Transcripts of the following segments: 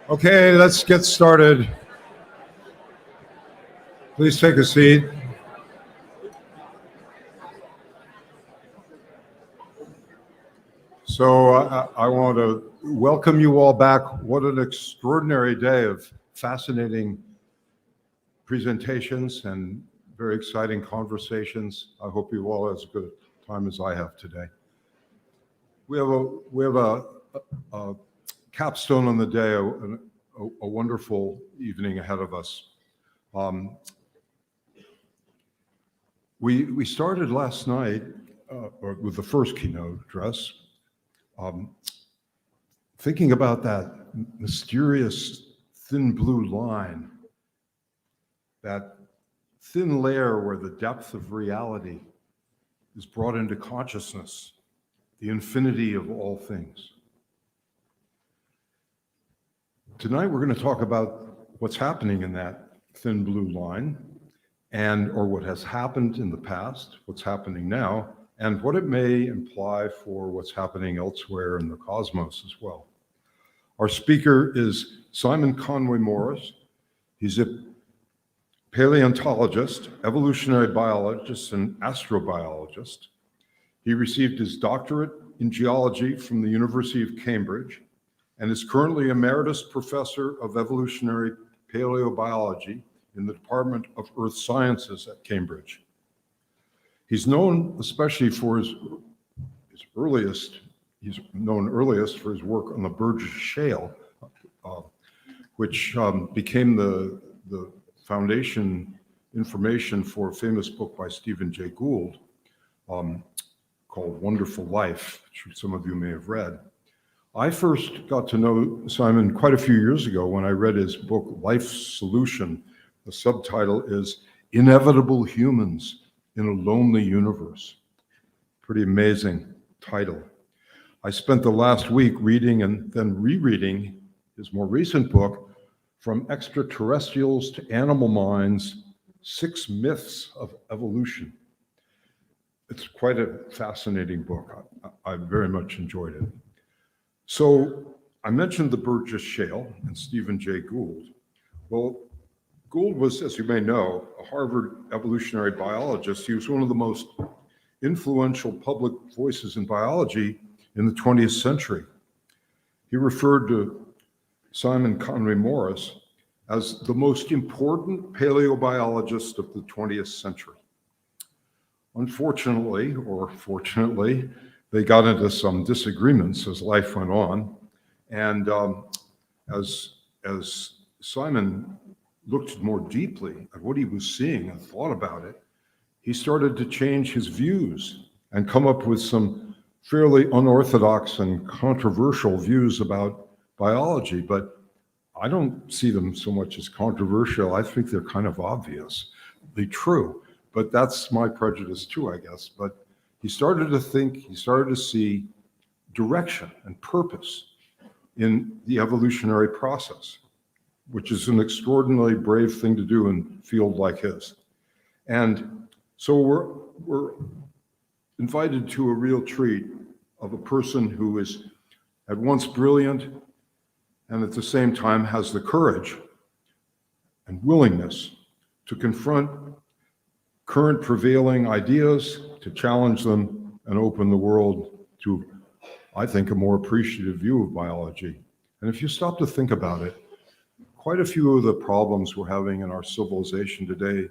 Okay, let's get started. Please take a seat. So I want to welcome you all back. What an extraordinary day of fascinating presentations and very exciting conversations. I hope you all have as good a time as I have today. We have a capstone on the day, a wonderful evening ahead of us. We started last night with the first keynote address, thinking about that mysterious thin blue line, that thin layer where the depth of reality is brought into consciousness, the infinity of all things. Tonight we're going to talk about what's happening in that thin blue line, or what has happened in the past, what's happening now, and what it may imply for what's happening elsewhere in the cosmos as well. Our speaker is Simon Conway Morris. He's a paleontologist, evolutionary biologist, and astrobiologist. He received his doctorate in geology from the University of Cambridge and is currently Emeritus Professor of Evolutionary Paleobiology in the Department of Earth Sciences at Cambridge. He's known especially for he's known earliest for his work on the Burgess Shale, which became the foundation information for a famous book by Stephen Jay Gould called Wonderful Life, which some of you may have read. I first got to know Simon quite a few years ago when I read his book, Life's Solution. The subtitle is Inevitable Humans in a Lonely Universe. Pretty amazing title. I spent the last week reading and then rereading his more recent book, From Extraterrestrials to Animal Minds, 6 Myths of Evolution. It's quite a fascinating book. I very much enjoyed it. So I mentioned the Burgess Shale and Stephen Jay Gould. Well, Gould was, as you may know, a Harvard evolutionary biologist. He was one of the most influential public voices in biology in the 20th century. He referred to Simon Conway Morris as the most important paleobiologist of the 20th century. Unfortunately, or fortunately, they got into some disagreements as life went on. And as Simon looked more deeply at what he was seeing and thought about it, he started to change his views and come up with some fairly unorthodox and controversial views about biology. But I don't see them so much as controversial. I think they're kind of obviously true. But that's my prejudice too, I guess. But he started to think, he started to see direction and purpose in the evolutionary process, which is an extraordinarily brave thing to do in a field like his. And so we're invited to a real treat of a person who is at once brilliant and at the same time has the courage and willingness to confront current prevailing ideas, to challenge them and open the world to, I think, a more appreciative view of biology. And if you stop to think about it, quite a few of the problems we're having in our civilization today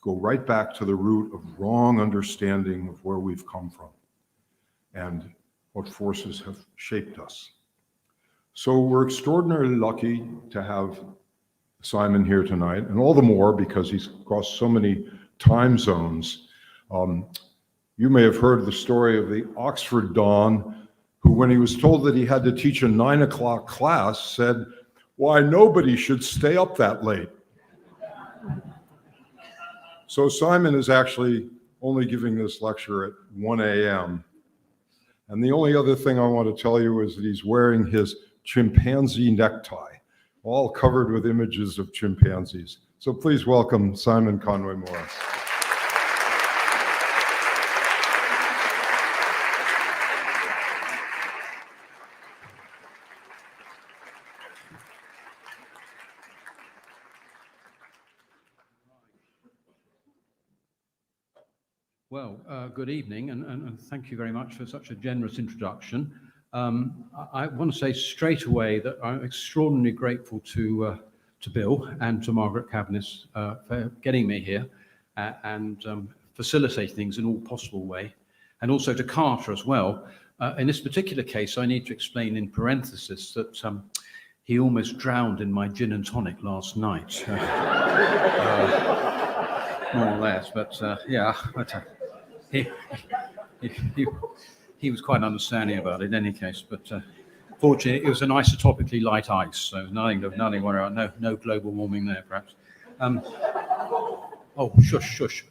go right back to the root of wrong understanding of where we've come from and what forces have shaped us. So we're extraordinarily lucky to have Simon here tonight, and all the more because he's crossed so many time zones. You may have heard the story of the Oxford Don, who, when he was told that he had to teach a 9 o'clock class, said, "Why, nobody should stay up that late." So Simon is actually only giving this lecture at 1 a.m. And the only other thing I want to tell you is that he's wearing his chimpanzee necktie, all covered with images of chimpanzees. So please welcome Simon Conway Morris. Well, good evening, and thank you very much for such a generous introduction. I want to say straight away that I'm extraordinarily grateful to Bill and to Margaret Cavendish for getting me here and facilitating things in all possible way, and also to Carter as well. In this particular case, I need to explain in parenthesis that he almost drowned in my gin and tonic last night. More or less, but yeah, he was quite understanding about it in any case. But fortunately, it was an isotopically light ice, so nothing to worry about. No global warming there, perhaps. Oh, shush.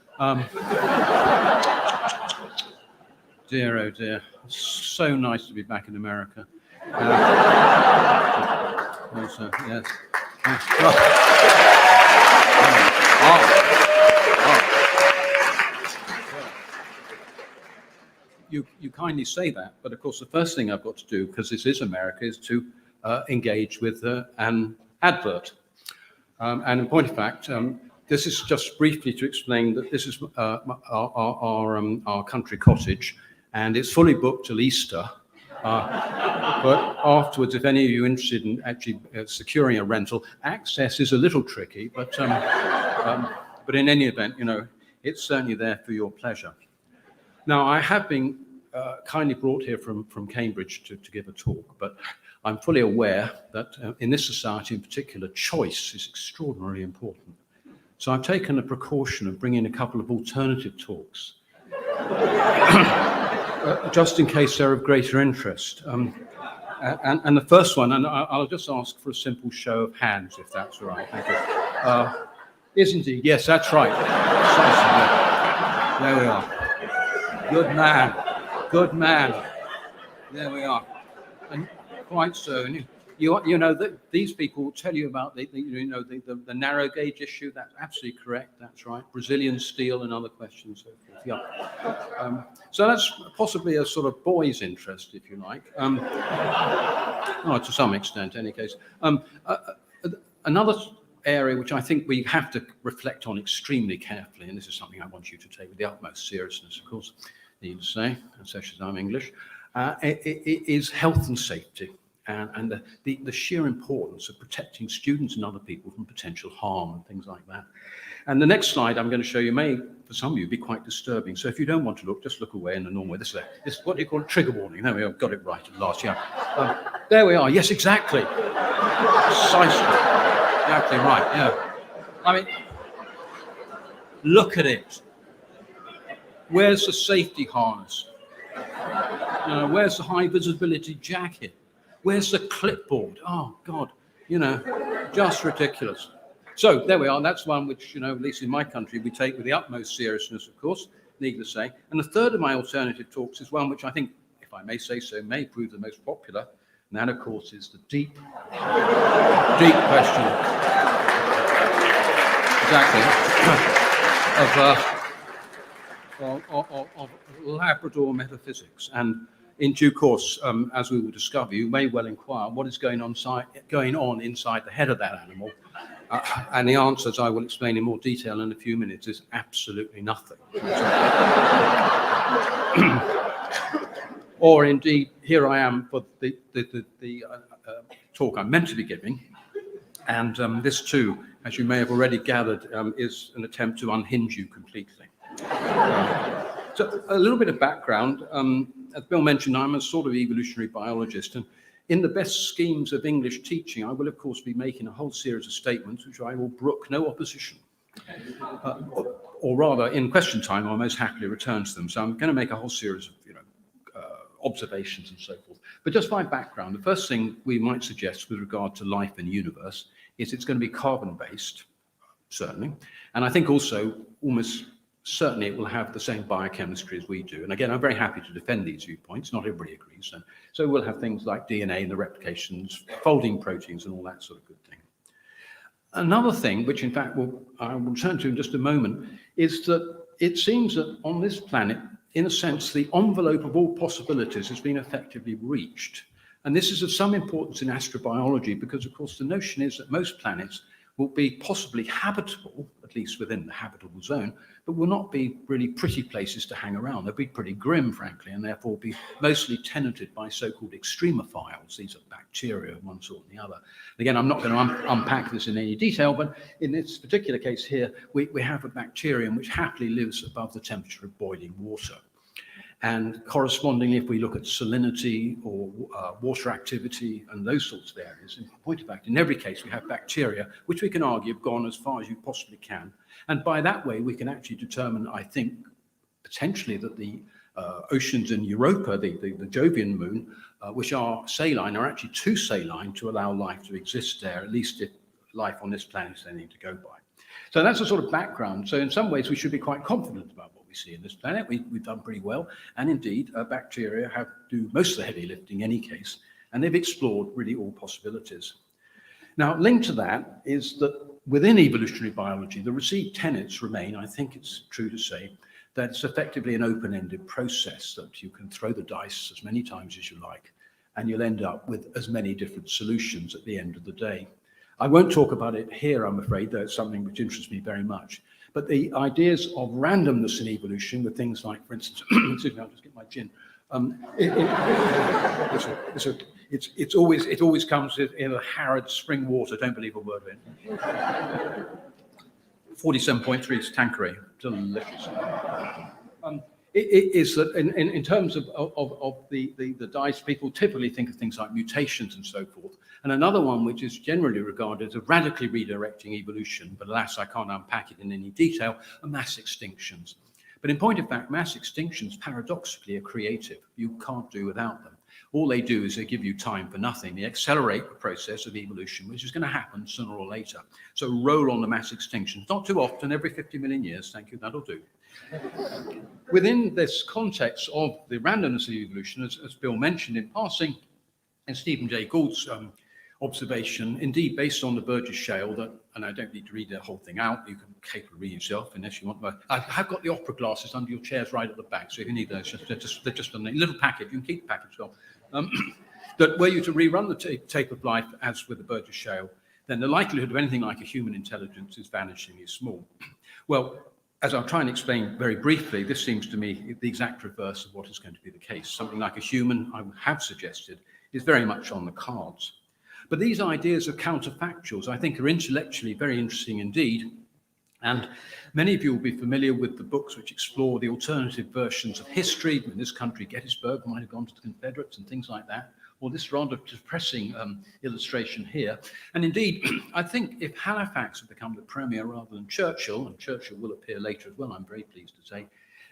Dear, oh dear, so nice to be back in America. Also, yes. You kindly say that, but of course the first thing I've got to do, because this is America, is to engage with an advert. And in point of fact, this is just briefly to explain that this is our country cottage, and it's fully booked till Easter. But afterwards, if any of you are interested in actually securing a rental, access is a little tricky, but in any event, you know, it's certainly there for your pleasure. Now, I have been kindly brought here from Cambridge to give a talk, but I'm fully aware that in this society in particular, choice is extraordinarily important. So I've taken the precaution of bringing a couple of alternative talks, just in case they're of greater interest. And the first one, and I'll just ask for a simple show of hands, if that's all right. Thank you. Is indeed, yes, that's right. There we are. Good man. There we are. And quite so. And you know that these people will tell you about the narrow gauge issue. That's absolutely correct. That's right. Brazilian steel and other questions. So forth. Yeah. So that's possibly a sort of boy's interest, if you like. To some extent, in any case. Another area which I think we have to reflect on extremely carefully, and this is something I want you to take with the utmost seriousness, of course, need to say, especially as I'm English, is health and safety, and the sheer importance of protecting students and other people from potential harm and things like that. And the next slide I'm going to show you may, for some of you, be quite disturbing. So if you don't want to look, just look away in the normal way. This is what do you call it? Trigger warning. There we go. Got it right at last. Yeah. There we are. Yes, exactly. Precisely. Exactly right. Yeah. I mean, look at it. Where's the safety harness? Where's the high visibility jacket? Where's the clipboard? Oh God, just ridiculous. So there we are. That's one which, at least in my country, we take with the utmost seriousness, of course, needless to say. And the third of my alternative talks is one which I think, if I may say so, may prove the most popular. And that, of course, is the deep question. Exactly. of Labrador metaphysics. And in due course, as we will discover, you may well inquire what is going on inside the head of that animal. And the answer, as I will explain in more detail in a few minutes, is absolutely nothing. Or indeed, here I am for the talk I'm meant to be giving. And this too, as you may have already gathered, is an attempt to unhinge you completely. So a little bit of background. As Bill mentioned, I'm a sort of evolutionary biologist, and in the best schemes of English teaching, I will of course be making a whole series of statements which I will brook no opposition. Or rather, in question time, I'll most happily return to them. So I'm going to make a whole series of observations and so forth. But just by background, the first thing we might suggest with regard to life in the universe is it's going to be carbon-based, certainly. And I think also almost certainly it will have the same biochemistry as we do. And again, I'm very happy to defend these viewpoints. Not everybody agrees. So we'll have things like DNA and the replications, folding proteins and all that sort of good thing. Another thing, which in fact I will turn to in just a moment, is that it seems that on this planet, in a sense, the envelope of all possibilities has been effectively reached. And this is of some importance in astrobiology because, of course, the notion is that most planets will be possibly habitable, at least within the habitable zone, but will not be really pretty places to hang around. They'll be pretty grim, frankly, and therefore be mostly tenanted by so-called extremophiles. These are bacteria of one sort and the other. Again, I'm not going to unpack this in any detail, but in this particular case here, we have a bacterium which happily lives above the temperature of boiling water. And correspondingly, if we look at salinity or water activity and those sorts of areas, in point of fact, in every case, we have bacteria, which we can argue have gone as far as you possibly can. And by that way, we can actually determine, I think, potentially that the oceans in Europa, the Jovian moon, which are saline, are actually too saline to allow life to exist there, at least if life on this planet is anything to go by. So that's a sort of background. So in some ways, we should be quite confident about what we see in this planet. We've done pretty well. And indeed, bacteria do most of the heavy lifting in any case. And they've explored really all possibilities. Now, linked to that is that within evolutionary biology, the received tenets remain, I think it's true to say, that it's effectively an open-ended process, that you can throw the dice as many times as you like, and you'll end up with as many different solutions at the end of the day. I won't talk about it here, I'm afraid, though it's something which interests me very much. But the ideas of randomness in evolution with things like, for instance, excuse me, I'll just get my gin. It always comes in a Harrods spring water, don't believe a word of it. 47.3 Tanqueray, delicious. It is that in terms of the dice, people typically think of things like mutations and so forth. And another one, which is generally regarded as a radically redirecting evolution, but alas, I can't unpack it in any detail, are mass extinctions. But in point of fact, mass extinctions paradoxically are creative. You can't do without them. All they do is they give you time for nothing. They accelerate the process of evolution, which is going to happen sooner or later. So roll on the mass extinctions. Not too often, every 50 million years. Thank you, that'll do. Within this context of the randomness of evolution, as Bill mentioned in passing, and Stephen Jay Gould's observation, indeed based on the Burgess Shale, that, and I don't need to read the whole thing out, you can capably read yourself unless you want. But I have got the opera glasses under your chairs right at the back, so if you need those, they're just a little packet. You can keep the packet as well. That were you to rerun the tape of life as with the Burgess Shale, then the likelihood of anything like a human intelligence is vanishingly small. Well, as I'll try and explain very briefly, this seems to me the exact reverse of what is going to be the case. Something like a human, I have suggested, is very much on the cards. But these ideas of counterfactuals, I think, are intellectually very interesting indeed. And many of you will be familiar with the books which explore the alternative versions of history. In this country, Gettysburg might have gone to the Confederates and things like that, or this rather depressing illustration here. And indeed, I think if Halifax had become the premier rather than Churchill, and Churchill will appear later as well, I'm very pleased to say,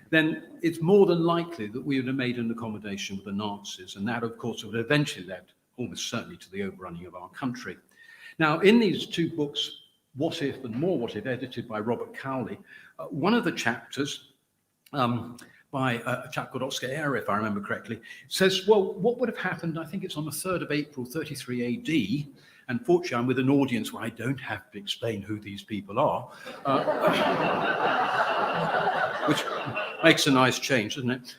then it's more than likely that we would have made an accommodation with the Nazis. And that, of course, would have eventually led almost certainly to the overrunning of our country. Now, in these two books, What If and More What If, edited by Robert Cowley, one of the chapters by a chap called Oscar Eyre, if I remember correctly, says, well, what would have happened, I think it's on the 3rd of April, 33 AD, and fortunately I'm with an audience where I don't have to explain who these people are, which makes a nice change, doesn't it?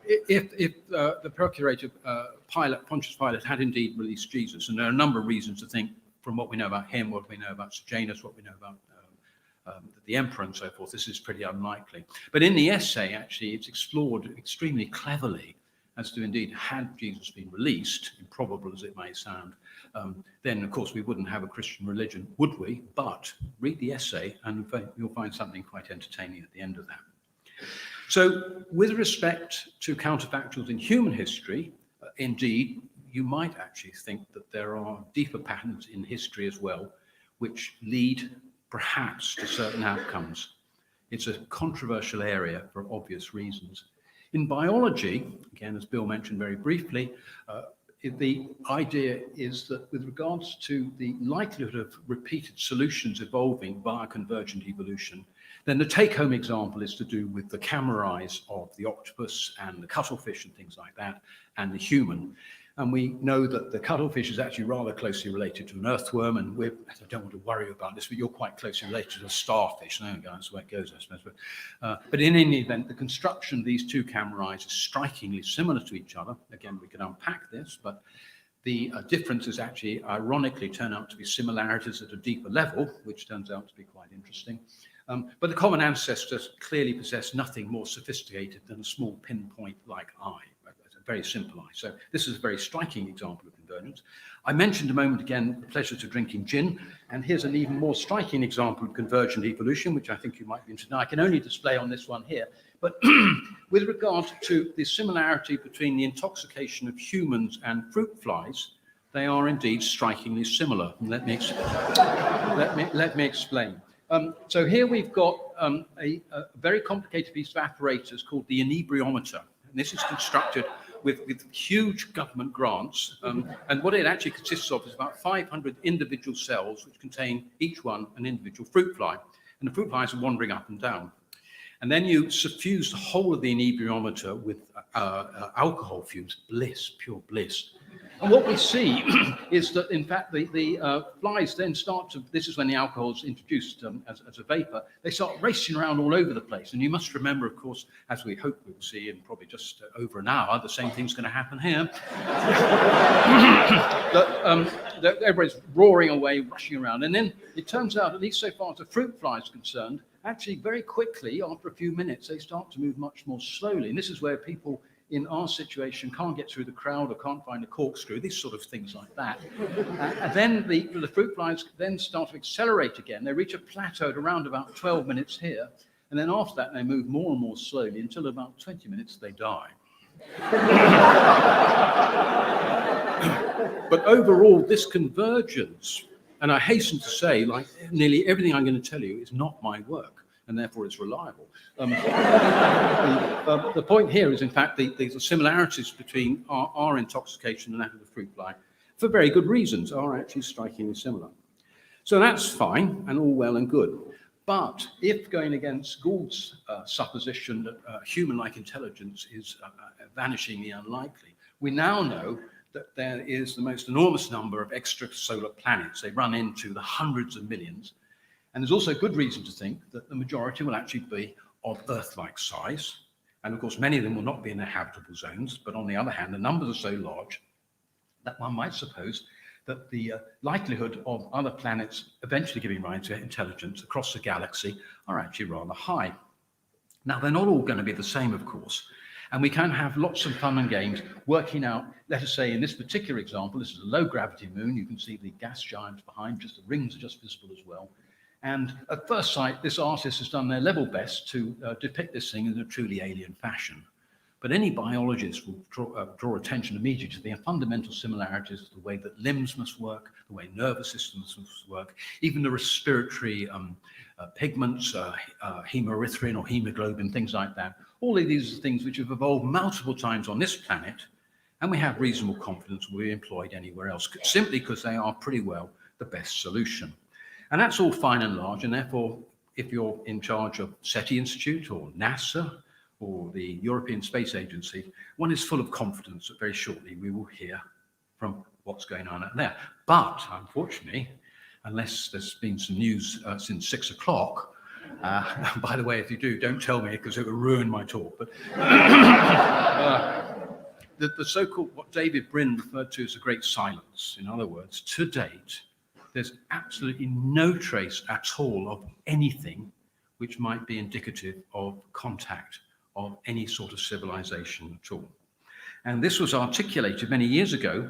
If the procurator Pontius Pilate had indeed released Jesus, and there are a number of reasons to think, from what we know about him, what we know about Sejanus, what we know about the emperor and so forth, this is pretty unlikely. But in the essay, actually, it's explored extremely cleverly as to indeed, had Jesus been released, improbable as it may sound, then of course we wouldn't have a Christian religion, would we? But read the essay and you'll find something quite entertaining at the end of that. So with respect to counterfactuals in human history, indeed, you might actually think that there are deeper patterns in history as well, which lead perhaps to certain outcomes. It's a controversial area for obvious reasons. In biology, again, as Bill mentioned very briefly, the idea is that with regards to the likelihood of repeated solutions evolving via convergent evolution, then the take-home example is to do with the camera eyes of the octopus and the cuttlefish and things like that, and the human. And we know that the cuttlefish is actually rather closely related to an earthworm, and I don't want to worry about this, but you're quite closely related to a starfish. There we go, that's the way it goes, I suppose. But in any event, the construction of these two camera eyes is strikingly similar to each other. Again, we can unpack this, but the differences actually, ironically, turn out to be similarities at a deeper level, which turns out to be quite interesting. But the common ancestors clearly possess nothing more sophisticated than a small pinpoint like eye, a very simple eye. So this is a very striking example of convergence. I mentioned a moment again the pleasures of drinking gin, and here's an even more striking example of convergent evolution, which I think you might be interested in. I can only display on this one here, but with regard to the similarity between the intoxication of humans and fruit flies, they are indeed strikingly similar. And let me explain. So here we've got a very complicated piece of apparatus called the inebriometer. And this is constructed with huge government grants. And what it actually consists of is about 500 individual cells, which contain each one an individual fruit fly. And the fruit flies are wandering up and down. And then you suffuse the whole of the inebriometer with alcohol fumes, bliss, pure bliss. And what we see is that, in fact, the flies then start to, this is when the alcohol is introduced as a vapor, they start racing around all over the place. And you must remember, of course, as we hope we will see in probably just over an hour, the same thing's going to happen here. that everybody's roaring away, rushing around. And then it turns out, at least so far as the fruit fly is concerned, actually very quickly, after a few minutes, they start to move much more slowly. And this is where people in our situation can't get through the crowd or can't find a corkscrew, these sort of things like that. And then the fruit flies then start to accelerate again. They reach a plateau at around about 12 minutes here. And then after that, they move more and more slowly until about 20 minutes they die. But overall, this convergence, and I hasten to say, like nearly everything I'm going to tell you is not my work, and therefore it's reliable. The point here is, in fact, the similarities between our intoxication and that of the fruit fly, for very good reasons, are actually strikingly similar. So that's fine and all well and good. But if going against Gould's supposition that human-like intelligence is vanishingly unlikely, we now know that there is the most enormous number of extrasolar planets. They run into the hundreds of millions. And there's also good reason to think that the majority will actually be of Earth-like size. And of course, many of them will not be in their habitable zones. But on the other hand, the numbers are so large that one might suppose that the likelihood of other planets eventually giving rise to intelligence across the galaxy are actually rather high. Now, they're not all going to be the same, of course. And we can have lots of fun and games working out, let us say in this particular example, this is a low gravity moon. You can see the gas giants behind, just the rings are just visible as well. And at first sight, this artist has done their level best to depict this thing in a truly alien fashion. But any biologist will draw attention immediately to the fundamental similarities, the way that limbs must work, the way nervous systems must work, even the respiratory pigments, hemoerythrin or hemoglobin, things like that. All of these are things which have evolved multiple times on this planet, and we have reasonable confidence will be employed anywhere else, simply because they are pretty well the best solution. And that's all fine and large, and therefore, if you're in charge of SETI Institute or NASA or the European Space Agency, one is full of confidence that very shortly we will hear from what's going on out there. But unfortunately, unless there's been some news since 6 o'clock, by the way, if you do, don't tell me because it will ruin my talk. But the so-called, what David Brin referred to as a great silence. In other words, to date, there's absolutely no trace at all of anything which might be indicative of contact of any sort of civilization at all. And this was articulated many years ago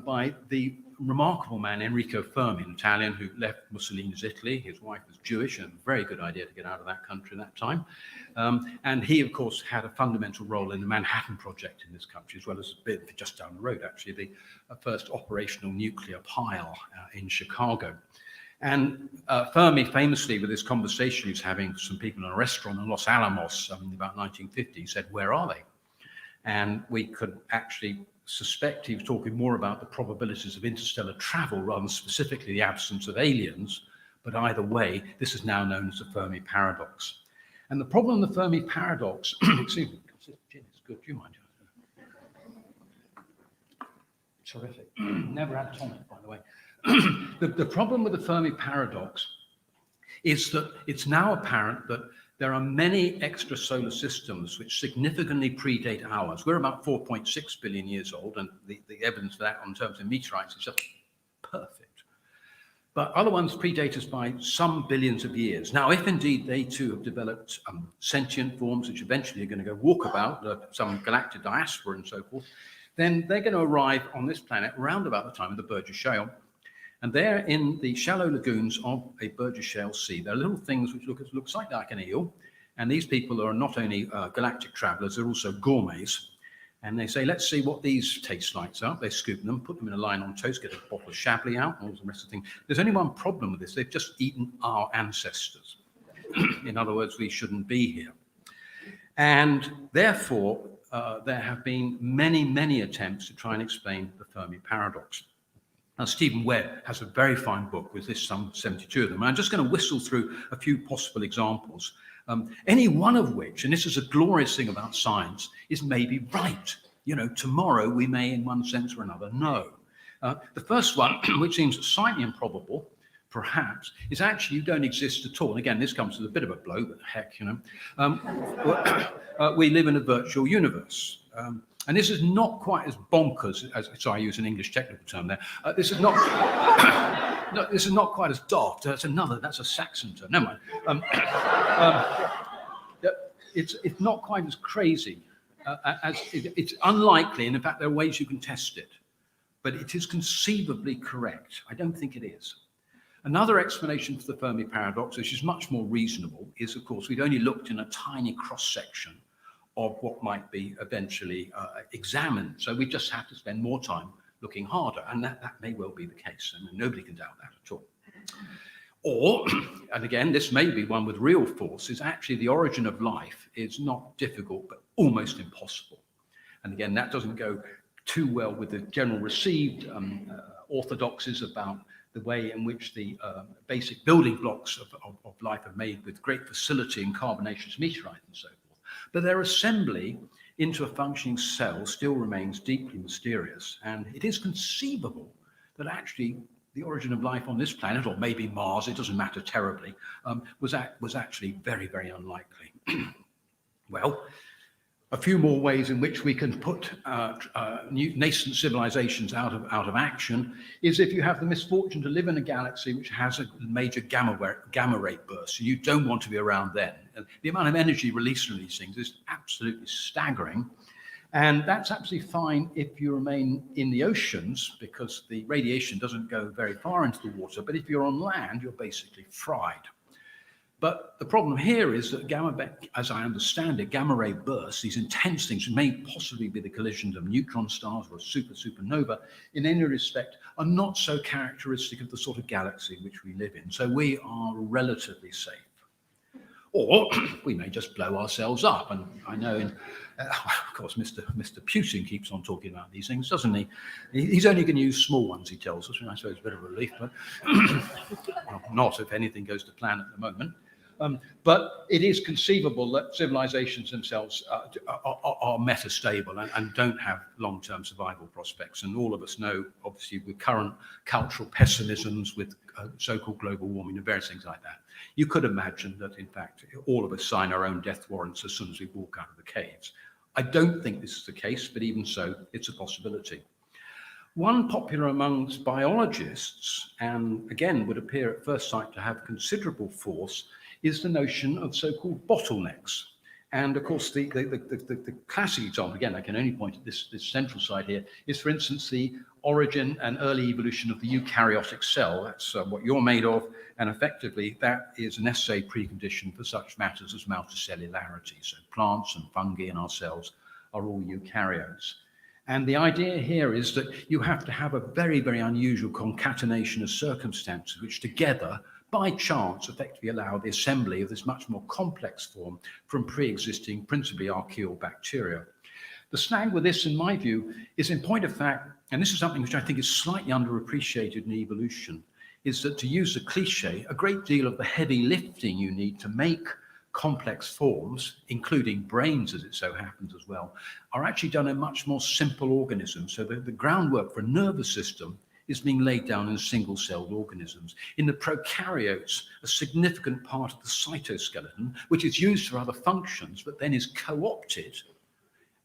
by the remarkable man Enrico Fermi, an Italian who left Mussolini's Italy. His wife was Jewish, and a very good idea to get out of that country at that time. And he, of course, had a fundamental role in the Manhattan Project in this country, as well as a bit just down the road, actually, the first operational nuclear pile in Chicago. And Fermi famously, with this conversation he was having with some people in a restaurant in Los Alamos in about 1950, said, "Where are they?" And we could actually suspect he was talking more about the probabilities of interstellar travel rather than specifically the absence of aliens. But either way, this is now known as the Fermi paradox. And the problem with the Fermi paradox, excuse me, gin is good, do you mind? Terrific. Never had tonic, by the way. The problem with the Fermi paradox is that it's now apparent that there are many extrasolar systems which significantly predate ours. We're about 4.6 billion years old, and the evidence for that in terms of meteorites is just perfect. But other ones predate us by some billions of years. Now, if indeed they too have developed sentient forms which eventually are going to go walkabout, some galactic diaspora and so forth, then they're going to arrive on this planet around about the time of the Burgess Shale. And there in the shallow lagoons of a Burgess Shale sea, there are little things which look slightly like an eel. And these people are not only galactic travelers, they're also gourmets. And they say, let's see what these taste like. So they scoop them, put them in a line on toast, get a bottle of Chablis out, and all the rest of the thing. There's only one problem with this. They've just eaten our ancestors. In other words, we shouldn't be here. And therefore, there have been many, many attempts to try and explain the Fermi paradox. Now, Stephen Webb has a very fine book with this, some 72 of them. And I'm just going to whistle through a few possible examples, any one of which, and this is a glorious thing about science, is maybe right. You know, tomorrow we may, in one sense or another, know. The first one, which seems slightly improbable, perhaps, is actually you don't exist at all. And again, this comes with a bit of a blow, but heck, you know. We live in a virtual universe. And this is not quite as bonkers as, sorry, I use an English technical term there. This is not, no, this is not quite as daft. That's a Saxon term. Never mind. It's not quite as crazy it's unlikely, and in fact, there are ways you can test it, but it is conceivably correct. I don't think it is. Another explanation for the Fermi paradox, which is much more reasonable, is, of course, we've only looked in a tiny cross-section of what might be eventually examined. So we just have to spend more time looking harder, and that may well be the case, and nobody can doubt that at all. Or, and again, this may be one with real force, is actually the origin of life is not difficult, but almost impossible. And again, that doesn't go too well with the general received orthodoxies about the way in which the basic building blocks of life are made with great facility in carbonaceous meteorite and so forth. But their assembly into a functioning cell still remains deeply mysterious. And it is conceivable that actually the origin of life on this planet, or maybe Mars, it doesn't matter terribly, was actually very, very unlikely. Well, a few more ways in which we can put nascent civilizations out of action is if you have the misfortune to live in a galaxy which has a major gamma ray burst, and you don't want to be around then. And the amount of energy released from these things is absolutely staggering. And that's absolutely fine if you remain in the oceans, because the radiation doesn't go very far into the water. But if you're on land, you're basically fried. But the problem here is that as I understand it, gamma ray bursts, these intense things, may possibly be the collisions of neutron stars or a supernova, in any respect, are not so characteristic of the sort of galaxy which we live in. So we are relatively safe. Or we may just blow ourselves up. And I know, of course, Mr. Putin keeps on talking about these things, doesn't he? He's only going to use small ones, he tells us, and I suppose a bit of a relief, but well, not if anything goes to plan at the moment. But it is conceivable that civilizations themselves are metastable and don't have long-term survival prospects. And all of us know, obviously, with current cultural pessimisms, with so-called global warming and various things like that, you could imagine that, in fact, all of us sign our own death warrants as soon as we walk out of the caves. I don't think this is the case, but even so, it's a possibility. One popular amongst biologists, and again would appear at first sight to have considerable force, is the notion of so-called bottlenecks. And of course, the classic example, again, I can only point at this central side here, is, for instance, the origin and early evolution of the eukaryotic cell. That's what you're made of, and effectively, that is a necessary precondition for such matters as multicellularity. So plants and fungi and ourselves are all eukaryotes. And the idea here is that you have to have a very, very unusual concatenation of circumstances which together, by chance, effectively allow the assembly of this much more complex form from pre-existing, principally archaeal bacteria. The snag with this, in my view, is in point of fact, and this is something which I think is slightly underappreciated in evolution, is that, to use a cliche, a great deal of the heavy lifting you need to make complex forms, including brains as it so happens as well, are actually done in much more simple organisms. So the groundwork for a nervous system is being laid down in single-celled organisms. In the prokaryotes, a significant part of the cytoskeleton, which is used for other functions, but then is co-opted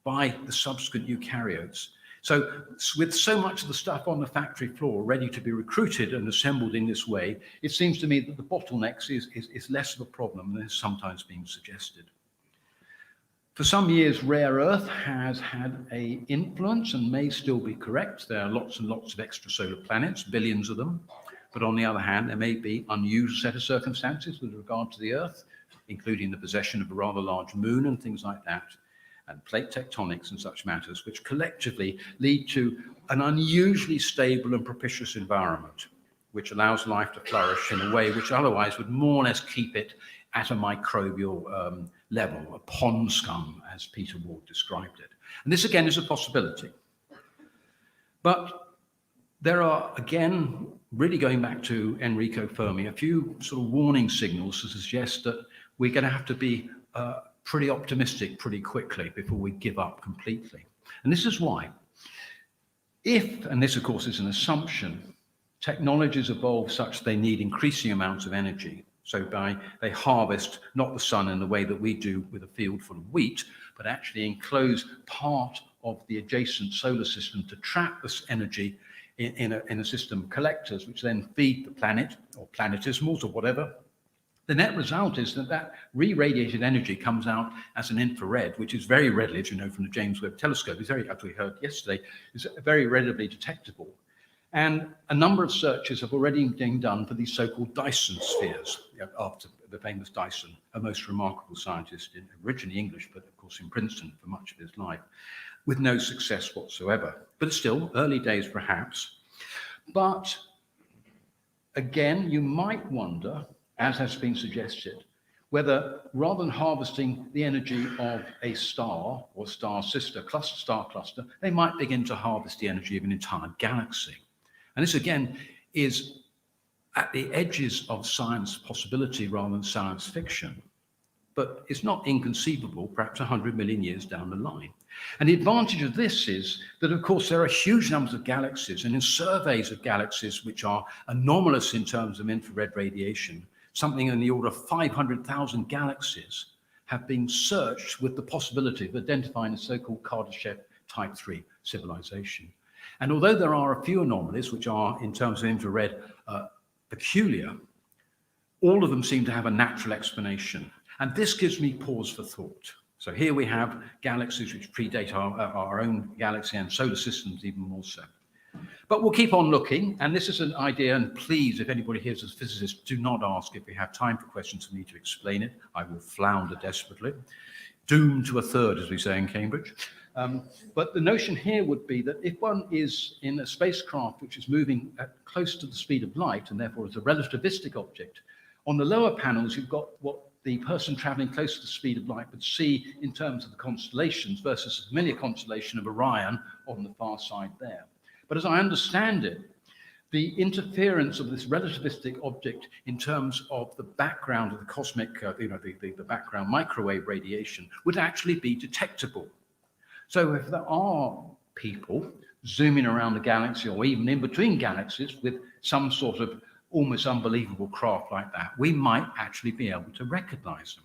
by the subsequent eukaryotes. So with so much of the stuff on the factory floor ready to be recruited and assembled in this way, it seems to me that the bottlenecks is less of a problem than is sometimes being suggested. For some years, rare earth has had an influence and may still be correct. There are lots and lots of extrasolar planets, billions of them. But on the other hand, there may be unusual set of circumstances with regard to the Earth, including the possession of a rather large moon and things like that, and plate tectonics and such matters, which collectively lead to an unusually stable and propitious environment, which allows life to flourish in a way which otherwise would more or less keep it at a microbial level, a pond scum, as Peter Ward described it. And this again is a possibility. But there are, again, really going back to Enrico Fermi, a few sort of warning signals to suggest that we're going to have to be pretty optimistic pretty quickly before we give up completely. And this is why. If, and this of course is an assumption, technologies evolve such they need increasing amounts of energy. So they harvest not the sun in the way that we do with a field full of wheat, but actually enclose part of the adjacent solar system to trap this energy in a system of collectors, which then feed the planet or planetismals or whatever. The net result is that re-radiated energy comes out as an infrared, which is very readily, as you know from the James Webb Telescope, is very, as we heard yesterday, is very readily detectable. And a number of searches have already been done for these so-called Dyson spheres, after the famous Dyson, a most remarkable scientist, originally English, but of course in Princeton for much of his life, with no success whatsoever. But still, early days perhaps. But again, you might wonder, as has been suggested, whether rather than harvesting the energy of a star or star sister cluster, star cluster, they might begin to harvest the energy of an entire galaxy. And this again is at the edges of science possibility rather than science fiction, but it's not inconceivable, perhaps 100 million years down the line. And the advantage of this is that, of course, there are huge numbers of galaxies, and in surveys of galaxies which are anomalous in terms of infrared radiation, something in the order of 500,000 galaxies have been searched with the possibility of identifying a so-called Kardashev Type 3 civilization. And although there are a few anomalies which are, in terms of infrared, peculiar, all of them seem to have a natural explanation. And this gives me pause for thought. So here we have galaxies which predate our own galaxy and solar systems even more so. But we'll keep on looking, and this is an idea, and please, if anybody here is a physicist, do not ask if we have time for questions for me to explain it. I will flounder desperately. Doomed to a third, as we say in Cambridge. But the notion here would be that if one is in a spacecraft which is moving at close to the speed of light, and therefore is a relativistic object, on the lower panels you've got what the person traveling close to the speed of light would see in terms of the constellations versus the familiar constellation of Orion on the far side there. But as I understand it, the interference of this relativistic object in terms of the background of the cosmic, the background microwave radiation would actually be detectable. So if there are people zooming around the galaxy or even in between galaxies with some sort of almost unbelievable craft like that, we might actually be able to recognize them.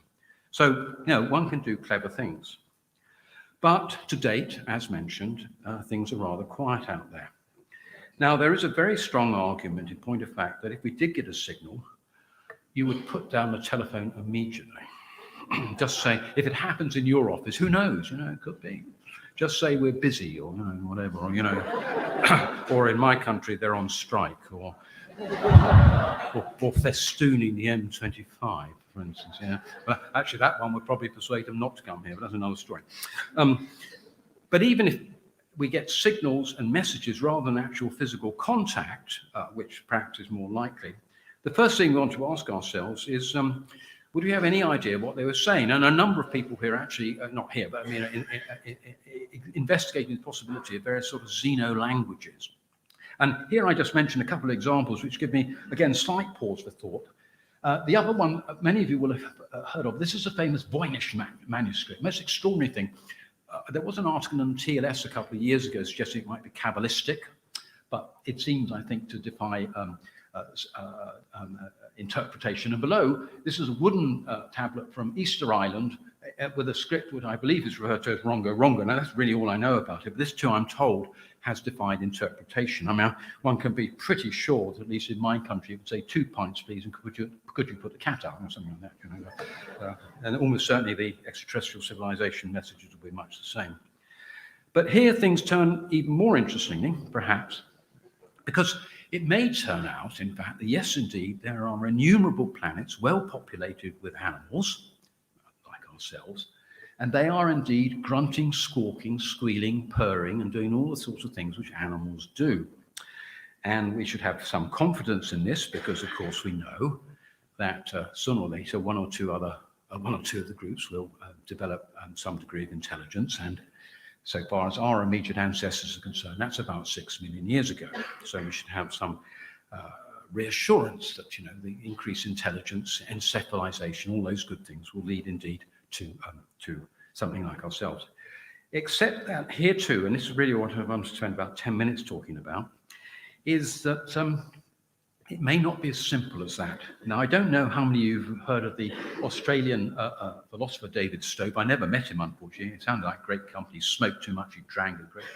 So, one can do clever things. But to date, as mentioned, things are rather quiet out there. Now, there is a very strong argument, in point of fact, that if we did get a signal, you would put down the telephone immediately. Just say, if it happens in your office, who knows? It could be. Just say we're busy or whatever, or or in my country, they're on strike, or festooning the M25, for instance. Well, actually, that one would probably persuade them not to come here, but that's another story. But even if we get signals and messages rather than actual physical contact, which perhaps is more likely, the first thing we want to ask ourselves is, would we have any idea what they were saying? And a number of people here actually, not here, but I mean, investigating the possibility of various sort of xeno-languages. And here I just mentioned a couple of examples which give me, again, slight pause for thought. The other one, many of you will have heard of. This is a famous Voynich manuscript, most extraordinary thing. There was an article in TLS a couple of years ago suggesting it might be Kabbalistic, but it seems, I think, to defy interpretation. And below, this is a wooden tablet from Easter Island with a script which I believe is referred to as Rongo Rongo. Now, that's really all I know about it, but this too, I'm told, has defied interpretation. I mean, one can be pretty sure that, at least in my country, it would say 2 pints, please, and could you put the cat out, or something like that, you know. And almost certainly the extraterrestrial civilization messages will be much the same. But here things turn even more interestingly, perhaps, because it may turn out, in fact, that yes, indeed, there are innumerable planets well populated with animals, like ourselves, and they are indeed grunting, squawking, squealing, purring, and doing all the sorts of things which animals do. And we should have some confidence in this because, of course, we know that sooner or later one or two of the groups will develop some degree of intelligence. And so far as our immediate ancestors are concerned, that's about 6 million years ago. So we should have some reassurance that, you know, the increased intelligence, encephalization, all those good things will lead indeed to something like ourselves. Except that here too, and this is really what I'm going to spend about 10 minutes talking about, is that it may not be as simple as that. Now, I don't know how many of you have heard of the Australian philosopher David Stope. I never met him, unfortunately. It sounded like great company. He smoked too much, he drank a great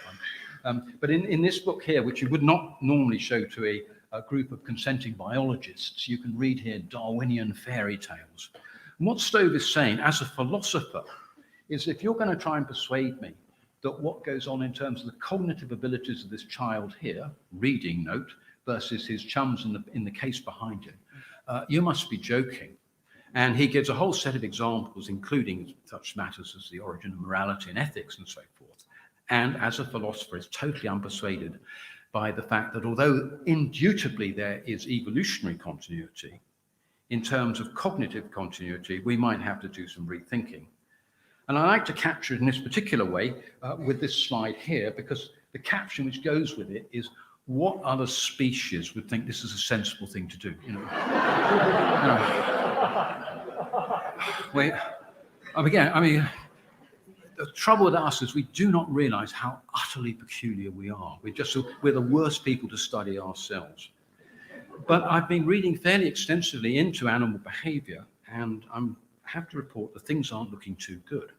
fun. But in this book here, which you would not normally show to a group of consenting biologists, you can read here Darwinian fairy tales. And what Stowe is saying, as a philosopher, is if you're going to try and persuade me that what goes on in terms of the cognitive abilities of this child here, reading note, versus his chums in the case behind him, you must be joking. And he gives a whole set of examples, including such matters as the origin of morality and ethics and so forth. And as a philosopher, is totally unpersuaded by the fact that although indubitably there is evolutionary continuity, in terms of cognitive continuity, we might have to do some rethinking. And I like to capture it in this particular way with this slide here, because the caption which goes with it is, what other species would think this is a sensible thing to do? You know, the trouble with us is we do not realize how utterly peculiar we are. We're the worst people to study ourselves. But I've been reading fairly extensively into animal behavior, and I have to report that things aren't looking too good.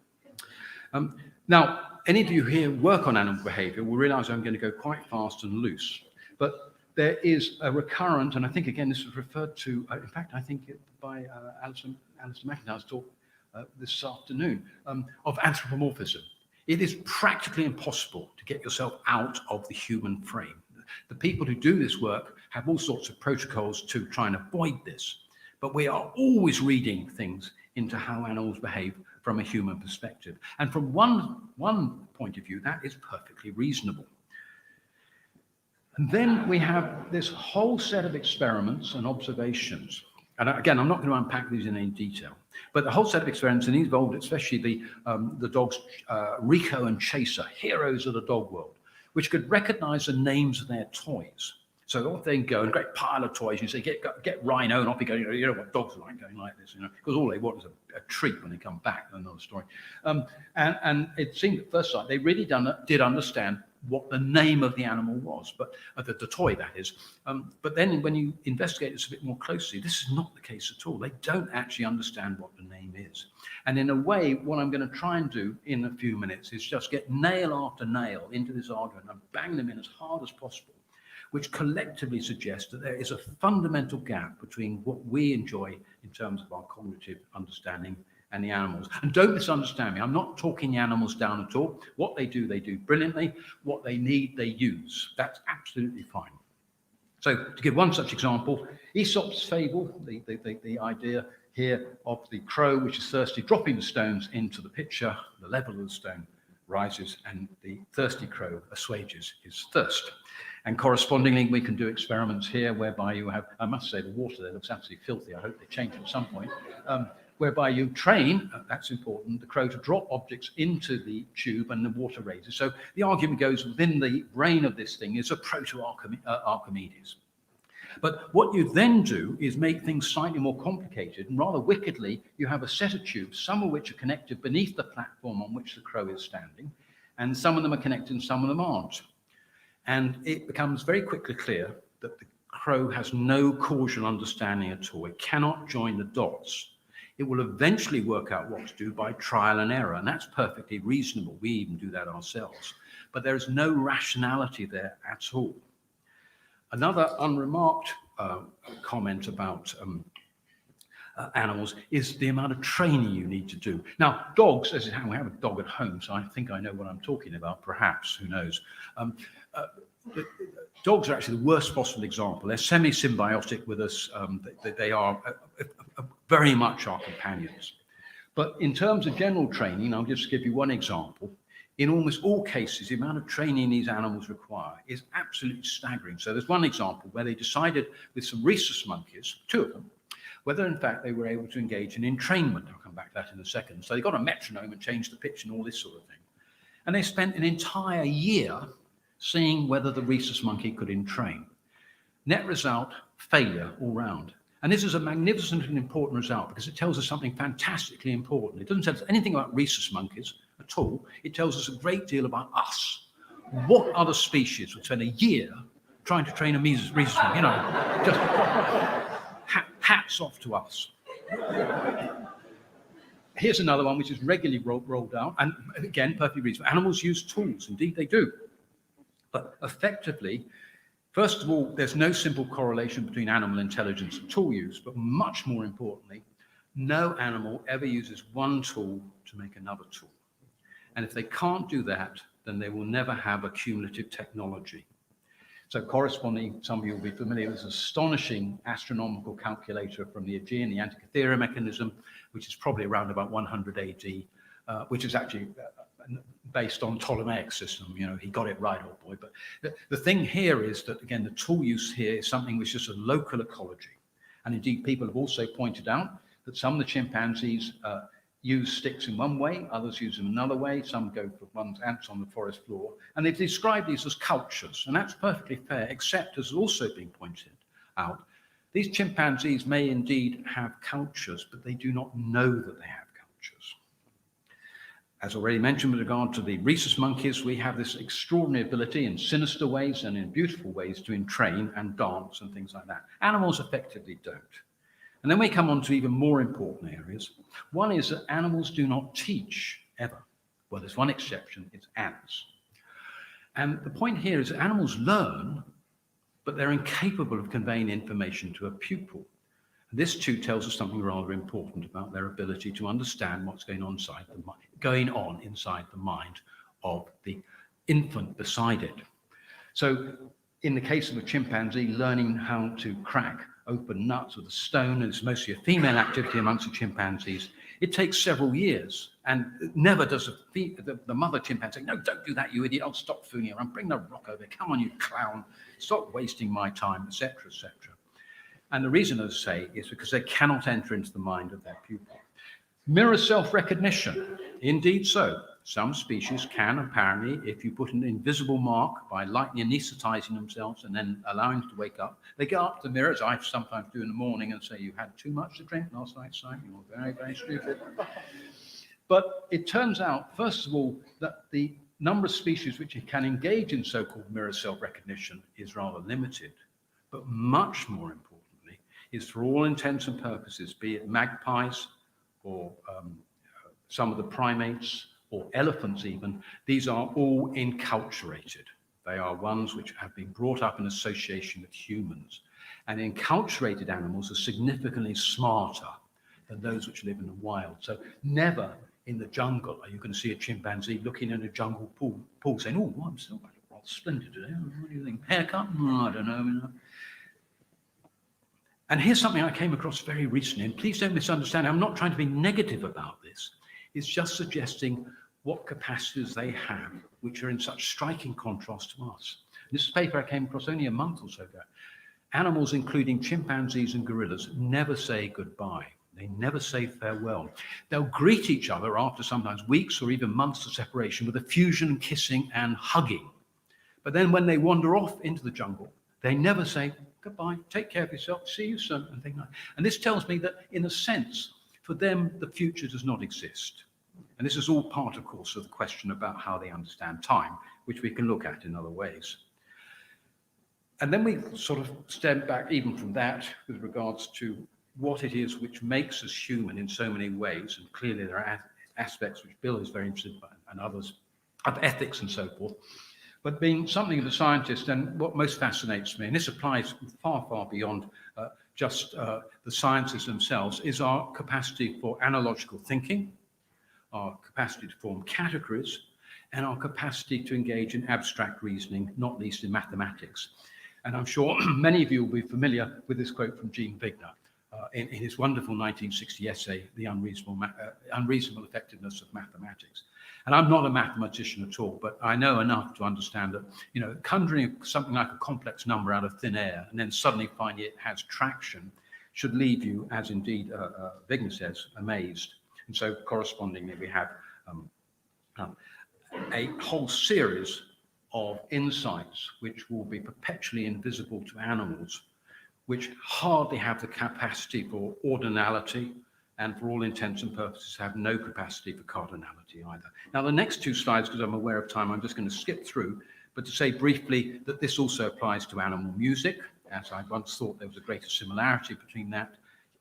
Now, any of you here work on animal behavior will realize I'm going to go quite fast and loose. But there is a recurrent, and I think, again, this was referred to, in fact, I think by Alison McIntyre's talk this afternoon, of anthropomorphism. It is practically impossible to get yourself out of the human frame. The people who do this work have all sorts of protocols to try and avoid this. But we are always reading things into how animals behave from a human perspective. And from one point of view, that is perfectly reasonable. And then we have this whole set of experiments and observations. And again, I'm not going to unpack these in any detail, but the whole set of experiments, and these involved especially the dogs Rico and Chaser, heroes of the dog world, which could recognize the names of their toys. So off they go, and a great pile of toys. You say, get Rhino, and off you go. You know what dogs are like going like this, you know, because all they want is a treat when they come back. Another story. And it seemed at first sight they really did understand what the name of the animal was, but the toy, that is. But then when you investigate this a bit more closely, this is not the case at all. They don't actually understand what the name is. And in a way, what I'm going to try and do in a few minutes is just get nail after nail into this argument and bang them in as hard as possible, which collectively suggests that there is a fundamental gap between what we enjoy in terms of our cognitive understanding and the animals. And don't misunderstand me, I'm not talking the animals down at all. What they do brilliantly. What they need, they use. That's absolutely fine. So to give one such example, Aesop's fable, the idea here of the crow which is thirsty, dropping the stones into the pitcher, the level of the stone rises and the thirsty crow assuages his thirst. And correspondingly, we can do experiments here whereby you have, I must say, the water there looks absolutely filthy. I hope they change at some point. Whereby you train, that's important, the crow to drop objects into the tube and the water raises. So the argument goes within the brain of this thing is a proto-Archimedes. But what you then do is make things slightly more complicated, and rather wickedly, you have a set of tubes, some of which are connected beneath the platform on which the crow is standing, and some of them are connected and some of them aren't. And it becomes very quickly clear that the crow has no causal understanding at all. It cannot join the dots. It will eventually work out what to do by trial and error, and that's perfectly reasonable. We even do that ourselves. But there is no rationality there at all. Another unremarked comment about animals is the amount of training you need to do. Now, dogs, as we have a dog at home, so I think I know what I'm talking about, perhaps, who knows. Dogs are actually the worst possible example. They're semi-symbiotic with us. They are very much our companions. But in terms of general training, I'll just give you one example. In almost all cases, the amount of training these animals require is absolutely staggering. So there's one example where they decided with some rhesus monkeys, 2 of them, whether in fact they were able to engage in entrainment. I'll come back to that in a second. So they got a metronome and changed the pitch and all this sort of thing. And they spent an entire year seeing whether the rhesus monkey could entrain. Net result, failure all round. And this is a magnificent and important result because it tells us something fantastically important. It doesn't tell us anything about rhesus monkeys at all. It tells us a great deal about us. What other species would spend a year trying to train a rhesus monkey? You know, just hats off to us. Here's another one which is regularly rolled out, and again, perfectly reasonable. Animals use tools, indeed they do. But effectively, first of all, there's no simple correlation between animal intelligence and tool use, but much more importantly, no animal ever uses one tool to make another tool. And if they can't do that, then they will never have a cumulative technology. So corresponding, some of you will be familiar with this astonishing astronomical calculator from the Aegean, the Antikythera mechanism, which is probably around about 100 AD, which is actually based on Ptolemaic system. You know, he got it right, old boy. But the thing here is that, again, the tool use here is something which is a local ecology. And indeed, people have also pointed out that some of the chimpanzees use sticks in one way, others use them another way, some go for ants on the forest floor, and they've described these as cultures, and that's perfectly fair, except, as also been pointed out, these chimpanzees may indeed have cultures, but they do not know that they have cultures. As already mentioned with regard to the rhesus monkeys, we have this extraordinary ability in sinister ways and in beautiful ways to entrain and dance and things like that. Animals effectively don't. And then we come on to even more important areas. One is that animals do not teach, ever. Well, there's one exception, it's ants. And the point here is that animals learn, but they're incapable of conveying information to a pupil. And this too tells us something rather important about their ability to understand what's going on inside the mind of the infant beside it. So in the case of a chimpanzee, learning how to crack open nuts with a stone, and it's mostly a female activity amongst the chimpanzees, it takes several years, and never does the mother chimpanzee say, no, don't do that, you idiot, I'll stop fooling around, bring the rock over, come on, you clown, stop wasting my time, etc., etc. And the reason, as I say, is because they cannot enter into the mind of their pupil. Mirror self-recognition, indeed so. Some species can, apparently, if you put an invisible mark by lightly anesthetizing themselves and then allowing them to wake up, they go up to the mirror, as I sometimes do in the morning, and say, you had too much to drink last night, son, you were very, very stupid. But it turns out, first of all, that the number of species which can engage in so-called mirror self-recognition is rather limited. But much more importantly, is for all intents and purposes, be it magpies or some of the primates, or elephants even, these are all enculturated. They are ones which have been brought up in association with humans. And enculturated animals are significantly smarter than those which live in the wild. So never in the jungle are you going to see a chimpanzee looking in a jungle pool saying, oh, I'm so splendid today. What do you think? Haircut? I don't know. And here's something I came across very recently, and please don't misunderstand, I'm not trying to be negative about this. It's just suggesting what capacities they have, which are in such striking contrast to us. This paper I came across only a month or so ago. Animals, including chimpanzees and gorillas, never say goodbye. They never say farewell. They'll greet each other after sometimes weeks or even months of separation with effusion, kissing, and hugging. But then when they wander off into the jungle, they never say goodbye, take care of yourself, see you soon, and things like that. And this tells me that, in a sense, for them, the future does not exist. And this is all part, of course, of the question about how they understand time, which we can look at in other ways. And then we sort of step back even from that with regards to what it is which makes us human in so many ways. And clearly there are aspects which Bill is very interested in, and others, of ethics and so forth. But being something of a scientist, and what most fascinates me, and this applies far, far beyond just the sciences themselves, is our capacity for analogical thinking, our capacity to form categories, and our capacity to engage in abstract reasoning, not least in mathematics. And I'm sure many of you will be familiar with this quote from Jean Vigner in his wonderful 1960 essay, The Unreasonable Effectiveness of Mathematics. And I'm not a mathematician at all, but I know enough to understand that, you know, conjuring something like a complex number out of thin air and then suddenly finding it has traction should leave you, as indeed Vigner says, amazed. And so correspondingly, we have a whole series of insights which will be perpetually invisible to animals, which hardly have the capacity for ordinality, and for all intents and purposes have no capacity for cardinality either. Now, the next two slides, because I'm aware of time, I'm just going to skip through, but to say briefly that this also applies to animal music, as I once thought there was a greater similarity between that,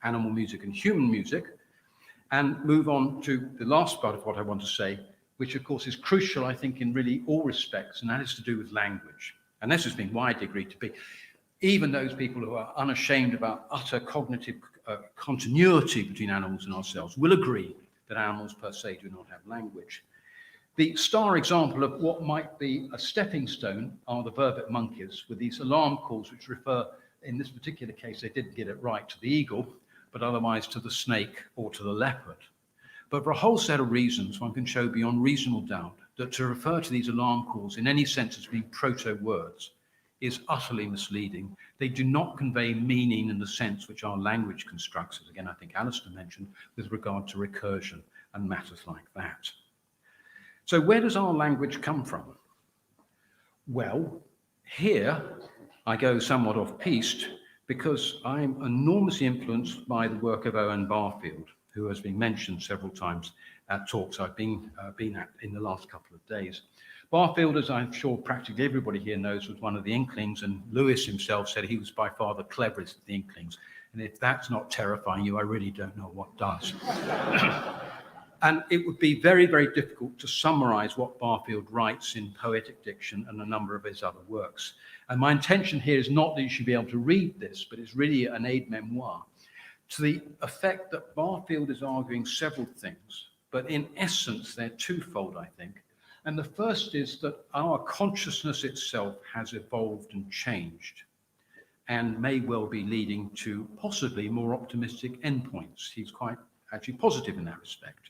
animal music and human music, and move on to the last part of what I want to say, which of course is crucial, I think, in really all respects, and that is to do with language. And this has been widely agreed to be. Even those people who are unashamed about utter cognitive continuity between animals and ourselves will agree that animals per se do not have language. The star example of what might be a stepping stone are the vervet monkeys, with these alarm calls which refer, in this particular case, they didn't get it right, to the eagle, but otherwise to the snake or to the leopard. But for a whole set of reasons, one can show beyond reasonable doubt that to refer to these alarm calls in any sense as being proto-words is utterly misleading. They do not convey meaning in the sense which our language constructs, as again I think Alistair mentioned, with regard to recursion and matters like that. So where does our language come from? Well, here I go somewhat off-piste because I'm enormously influenced by the work of Owen Barfield, who has been mentioned several times at talks I've been at in the last couple of days. Barfield, as I'm sure practically everybody here knows, was one of the Inklings, and Lewis himself said he was by far the cleverest of the Inklings. And if that's not terrifying you, I really don't know what does. And it would be very, very difficult to summarize what Barfield writes in Poetic Diction and a number of his other works. And my intention here is not that you should be able to read this, but it's really an aide-memoire to the effect that Barfield is arguing several things, but in essence, they're twofold, I think. And the first is that our consciousness itself has evolved and changed and may well be leading to possibly more optimistic endpoints. He's quite actually positive in that respect.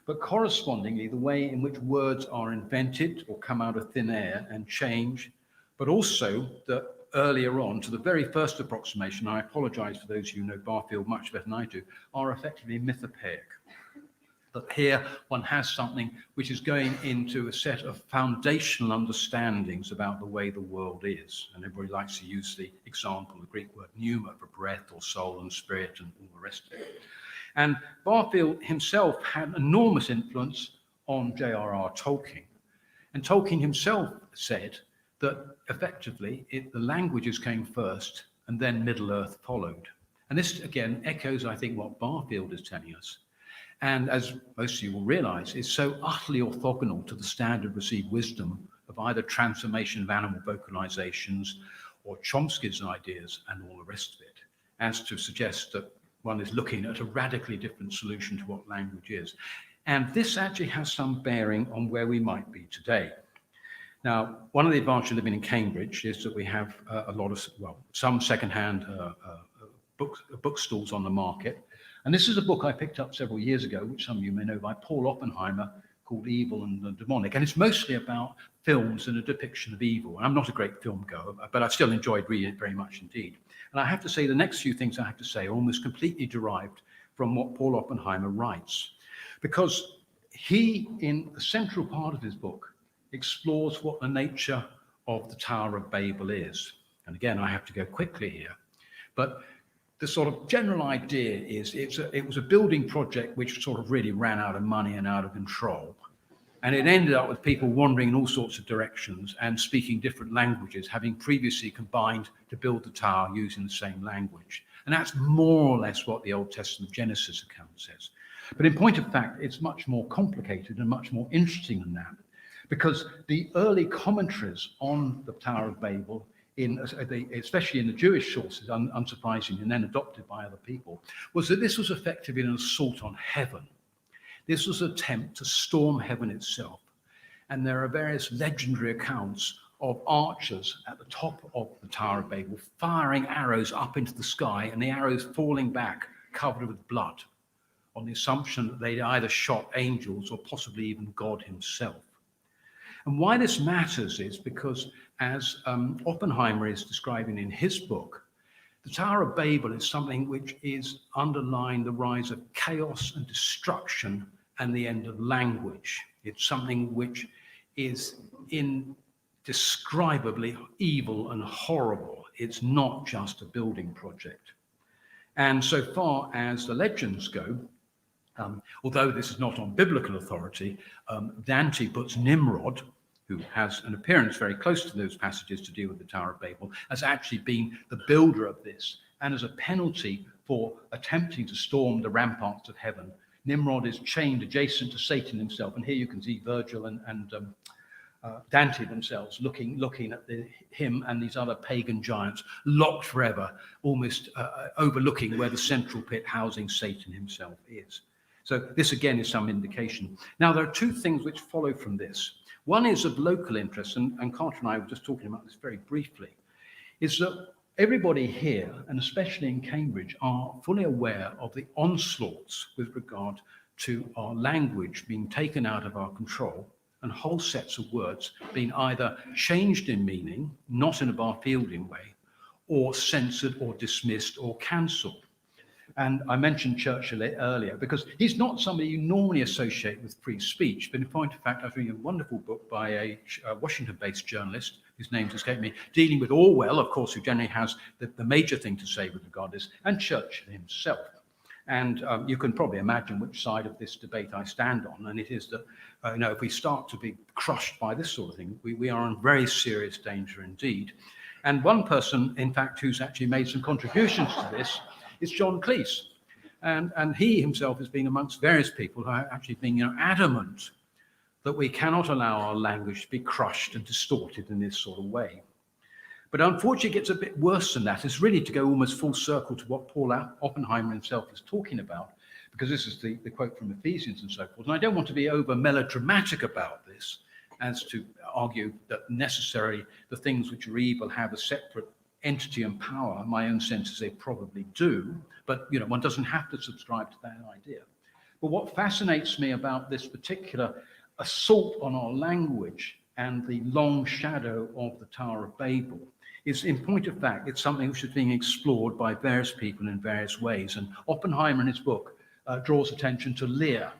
But correspondingly, the way in which words are invented or come out of thin air and change, but also that earlier on to the very first approximation, I apologize for those who know Barfield much better than I do, are effectively mythopoeic. That here one has something which is going into a set of foundational understandings about the way the world is. And everybody likes to use the example, the Greek word pneuma for breath or soul and spirit and all the rest of it. And Barfield himself had enormous influence on J.R.R. Tolkien. And Tolkien himself said that effectively the languages came first and then Middle-earth followed. And this again echoes, I think, what Barfield is telling us. And as most of you will realize, is so utterly orthogonal to the standard received wisdom of either transformation of animal vocalizations or Chomsky's ideas and all the rest of it, as to suggest that one is looking at a radically different solution to what language is. And this actually has some bearing on where we might be today. Now, one of the advantages of living in Cambridge is that we have a lot of, well, some secondhand bookstools on the market. And this is a book I picked up several years ago, which some of you may know, by Paul Oppenheimer, called Evil and the Demonic. And it's mostly about films and a depiction of evil. And I'm not a great film goer, but I've still enjoyed reading it very much indeed. And I have to say the next few things I have to say are almost completely derived from what Paul Oppenheimer writes. Because he, in the central part of his book, explores what the nature of the Tower of Babel is. And again, I have to go quickly here. But the sort of general idea is it was a building project which sort of really ran out of money and out of control. And it ended up with people wandering in all sorts of directions and speaking different languages, having previously combined to build the tower using the same language. And that's more or less what the Old Testament Genesis account says. But in point of fact, it's much more complicated and much more interesting than that, because the early commentaries on the Tower of Babel, especially in the Jewish sources, unsurprisingly, and then adopted by other people, was that this was effectively an assault on heaven. This was an attempt to storm heaven itself. And there are various legendary accounts of archers at the top of the Tower of Babel firing arrows up into the sky, and the arrows falling back covered with blood, on the assumption that they'd either shot angels or possibly even God himself. And why this matters is because, as Oppenheimer is describing in his book, the Tower of Babel is something which is underlying the rise of chaos and destruction and the end of language. It's something which is indescribably evil and horrible. It's not just a building project. And so far as the legends go, although this is not on biblical authority, Dante puts Nimrod, who has an appearance very close to those passages to deal with the Tower of Babel, as actually being the builder of this, and as a penalty for attempting to storm the ramparts of heaven. Nimrod is chained adjacent to Satan himself, and here you can see Virgil and Dante themselves looking at him and these other pagan giants, locked forever, almost overlooking where the central pit housing Satan himself is. So this again is some indication. Now there are two things which follow from this. One is of local interest, and Carter and I were just talking about this very briefly, is that everybody here, and especially in Cambridge, are fully aware of the onslaughts with regard to our language being taken out of our control, and whole sets of words being either changed in meaning, not in a Barfieldian way, or censored or dismissed or cancelled. And I mentioned Churchill earlier because he's not somebody you normally associate with free speech, but in point of fact, I was reading a wonderful book by a Washington-based journalist, whose name escaped me, dealing with Orwell, of course, who generally has the major thing to say with regard to this, and Churchill himself. And you can probably imagine which side of this debate I stand on, and it is that if we start to be crushed by this sort of thing, we are in very serious danger indeed. And one person, in fact, who's actually made some contributions to this is John Cleese. And he himself has been amongst various people who are actually being adamant that we cannot allow our language to be crushed and distorted in this sort of way. But unfortunately, it gets a bit worse than that. It's really to go almost full circle to what Paul Oppenheimer himself is talking about, because this is the quote from Ephesians and so forth. And I don't want to be over melodramatic about this as to argue that necessarily the things which are evil have a separate entity and power. My own sense is they probably do, but one doesn't have to subscribe to that idea. But what fascinates me about this particular assault on our language and the long shadow of the Tower of Babel is, in point of fact, it's something which is being explored by various people in various ways. And Oppenheimer in his book draws attention to Lear.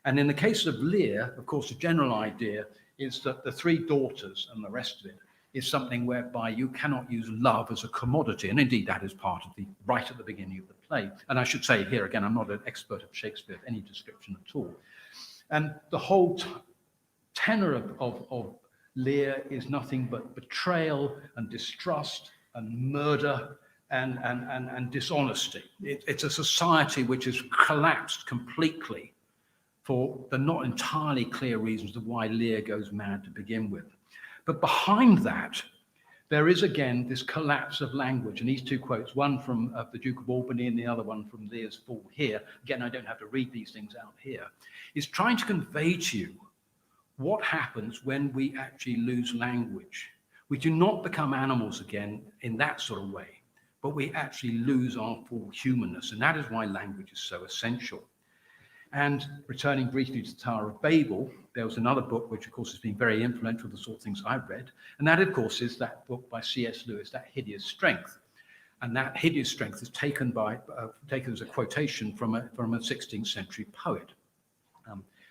And in the case of Lear, of course, the general idea is that the three daughters and the rest of it is something whereby you cannot use love as a commodity. And indeed, that is part of right at the beginning of the play. And I should say here again, I'm not an expert of Shakespeare of any description at all. And the whole tenor of Lear is nothing but betrayal and distrust and murder and dishonesty. It's a society which has collapsed completely for the not entirely clear reasons of why Lear goes mad to begin with. But behind that, there is again this collapse of language. And these two quotes, one from the Duke of Albany and the other one from Lear's Fall here, again, I don't have to read these things out here, is trying to convey to you what happens when we actually lose language. We do not become animals again in that sort of way, but we actually lose our full humanness. And that is why language is so essential. And returning briefly to the Tower of Babel, there was another book which, of course, has been very influential, the sort of things I've read. And that, of course, is that book by C.S. Lewis, That Hideous Strength. And that hideous strength is taken as a quotation from a 16th century poet,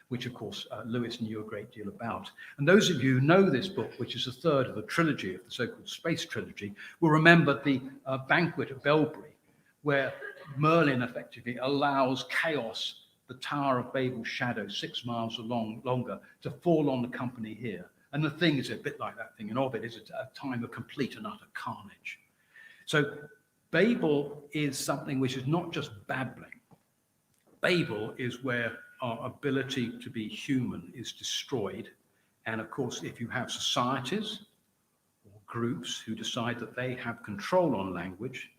which, of course, Lewis knew a great deal about. And those of you who know this book, which is a third of the trilogy, of the so-called Space Trilogy, will remember the banquet at Belbury, where Merlin effectively allows chaos the Tower of Babel's shadow 6 miles longer to fall on the company here. And the thing is a bit like that thing, and of it is a time of complete and utter carnage. So Babel is something which is not just babbling. Babel is where our ability to be human is destroyed. And of course, if you have societies or groups who decide that they have control on language,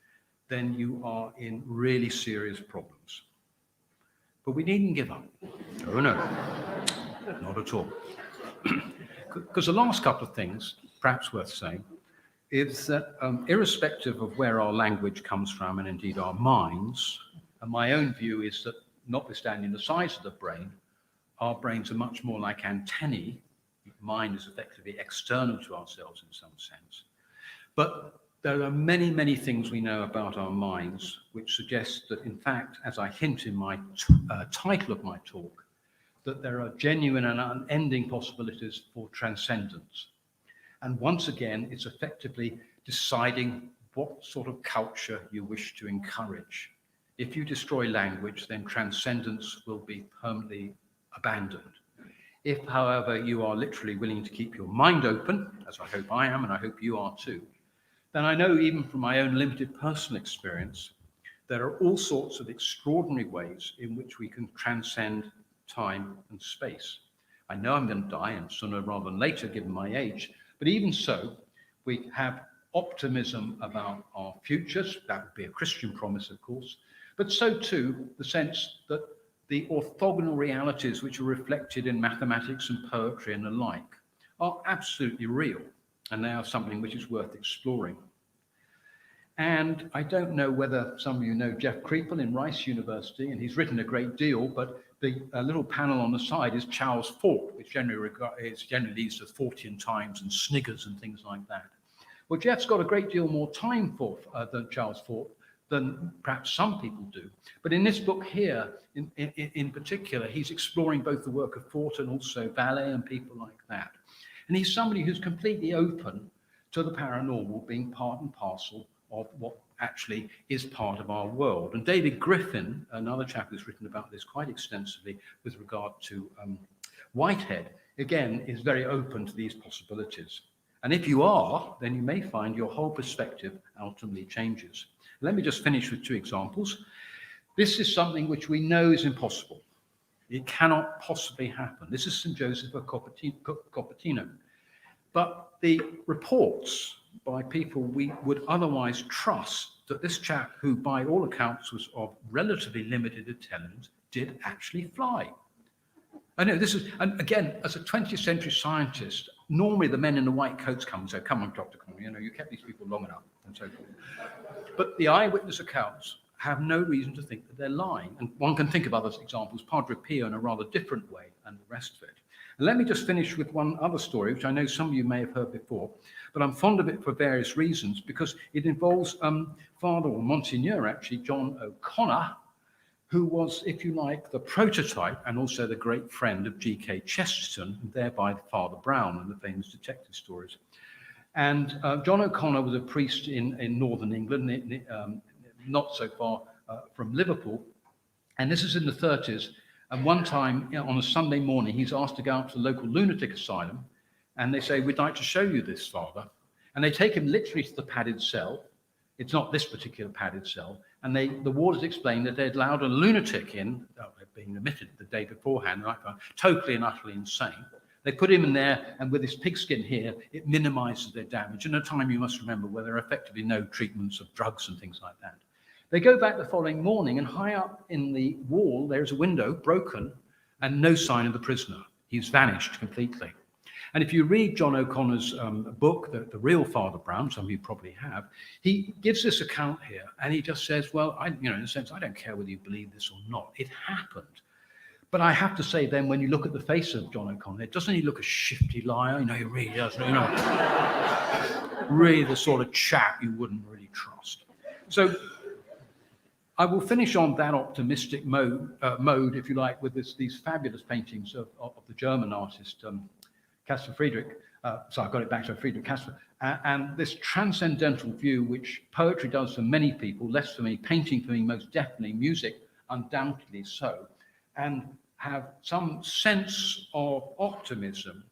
then you are in really serious problems. But we needn't give up. Oh no, not at all. Because the last couple of things, perhaps worth saying, is that irrespective of where our language comes from, and indeed our minds, and my own view is that notwithstanding the size of the brain, our brains are much more like antennae. Mind is effectively external to ourselves in some sense. But there are many, many things we know about our minds which suggest that, in fact, as I hint in my title of my talk, that there are genuine and unending possibilities for transcendence. And once again, it's effectively deciding what sort of culture you wish to encourage. If you destroy language, then transcendence will be permanently abandoned. If, however, you are literally willing to keep your mind open, as I hope I am, and I hope you are too, then I know even from my own limited personal experience, there are all sorts of extraordinary ways in which we can transcend time and space. I know I'm going to die, and sooner rather than later, given my age, but even so, we have optimism about our futures. That would be a Christian promise, of course, but so too the sense that the orthogonal realities which are reflected in mathematics and poetry and the like are absolutely real, and they are something which is worth exploring. And I don't know whether some of you know Jeff Creeple in Rice University, and he's written a great deal, but the little panel on the side is Charles Fort, which generally leads to Fortean times and Sniggers and things like that. Well, Jeff's got a great deal more time than Charles Fort, than perhaps some people do. But in this book here, in particular, he's exploring both the work of Fort and also Vallée and people like that. And he's somebody who's completely open to the paranormal being part and parcel of what actually is part of our world. And David Griffin, another chap who's written about this quite extensively with regard to Whitehead, again, is very open to these possibilities. And if you are, then you may find your whole perspective ultimately changes. Let me just finish with 2 examples. This is something which we know is impossible. It cannot possibly happen. This is St. Joseph of Cupertino. But the reports by people we would otherwise trust that this chap, who by all accounts was of relatively limited intelligence, did actually fly. I know this is, and again, as a 20th century scientist, normally the men in the white coats come and say, come on, Dr. Conway, you kept these people long enough, and so forth. But the eyewitness accounts have no reason to think that they're lying. And one can think of other examples, Padre Pio in a rather different way, and the rest of it. And let me just finish with one other story, which I know some of you may have heard before, but I'm fond of it for various reasons, because it involves Father, or Monsignor actually, John O'Connor, who was, if you like, the prototype and also the great friend of G.K. Chesterton, and thereby Father Brown and the famous detective stories. And John O'Connor was a priest in northern England, not so far from Liverpool. And this is in the 30s. And one time, on a Sunday morning, he's asked to go out to the local lunatic asylum. And they say, we'd like to show you this, Father. And they take him literally to the padded cell. It's not this particular padded cell. And the warders explained that they'd allowed a lunatic in, being admitted the day beforehand, like, totally and utterly insane. They put him in there, and with his pigskin here, it minimizes their damage. In a time, you must remember, where there are effectively no treatments of drugs and things like that. They go back the following morning, and high up in the wall, there's a window broken and no sign of the prisoner. He's vanished completely. And if you read John O'Connor's book, the Real Father Brown, some of you probably have, he gives this account here, and he just says, well, in a sense, I don't care whether you believe this or not. It happened. But I have to say then, when you look at the face of John O'Connor, doesn't he look a shifty liar? He really does, really the sort of chap you wouldn't really trust. So I will finish on that optimistic mode, if you like, with these fabulous paintings of the German artist, Caspar Friedrich. So I got it back to Friedrich Caspar. And this transcendental view, which poetry does for many people, less for me, painting for me most definitely, music undoubtedly so. and have some sense of optimism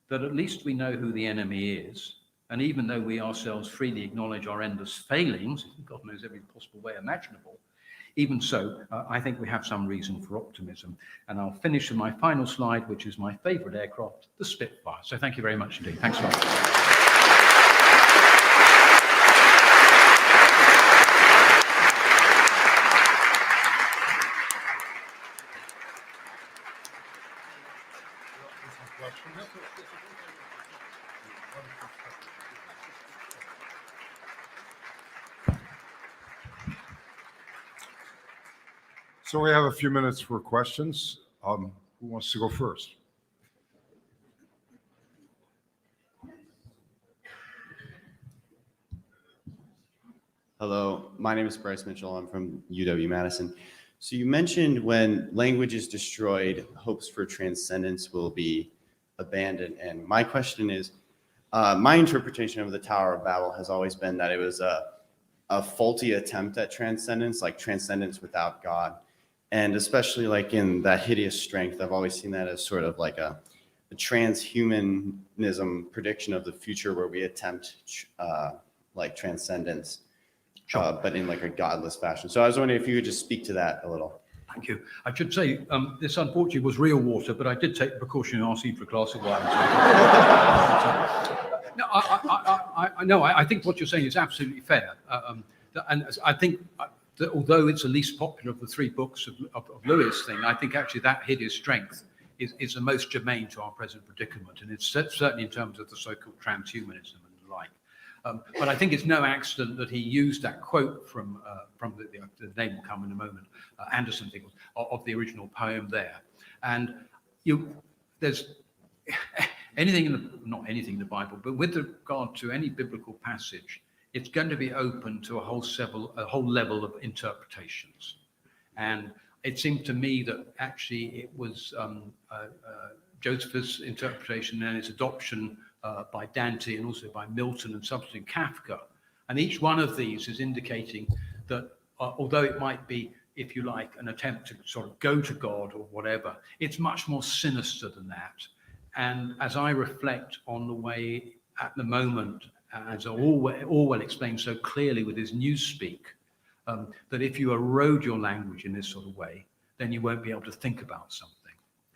that at least we know who the enemy is. And even though we ourselves freely acknowledge our endless failings, God knows every possible way imaginable, even so, I think we have some reason for optimism. And I'll finish with my final slide, which is my favorite aircraft, the Spitfire. So thank you very much indeed. Thanks a lot. So we have a few minutes for questions. Who wants to go first? Hello, my name is Bryce Mitchell. I'm from UW-Madison. So you mentioned when language is destroyed, hopes for transcendence will be abandoned. And my question is, my interpretation of the Tower of Babel has always been that it was a faulty attempt at transcendence, like transcendence without God. And especially like in that hideous strength, I've always seen that as sort of like a transhumanism prediction of the future where we attempt like transcendence. Sure. But in like a godless fashion. So I was wondering if you could just speak to that a little. Thank you. I should say this unfortunately was real water, but I did take the precaution and ask you for a glass of wine. No, I think what you're saying is absolutely fair. And I think that although it's the least popular of the three books of Lewis' thing, I think actually that hideous strength is the most germane to our present predicament. And it's certainly in terms of the so-called transhumanism and the like. But I think it's no accident that he used that quote from the name will come in a moment, Anderson, I think, of the original poem there. And there's not anything in the Bible, but with regard to any biblical passage, it's going to be open to a whole level of interpretations. And it seemed to me that actually it was Josephus' interpretation and its adoption by Dante and also by Milton and subsequently Kafka. And each one of these is indicating that although it might be, if you like, an attempt to sort of go to God or whatever, it's much more sinister than that. And as I reflect on the way at the moment, as Orwell explains so clearly with his Newspeak, that if you erode your language in this sort of way, then you won't be able to think about something.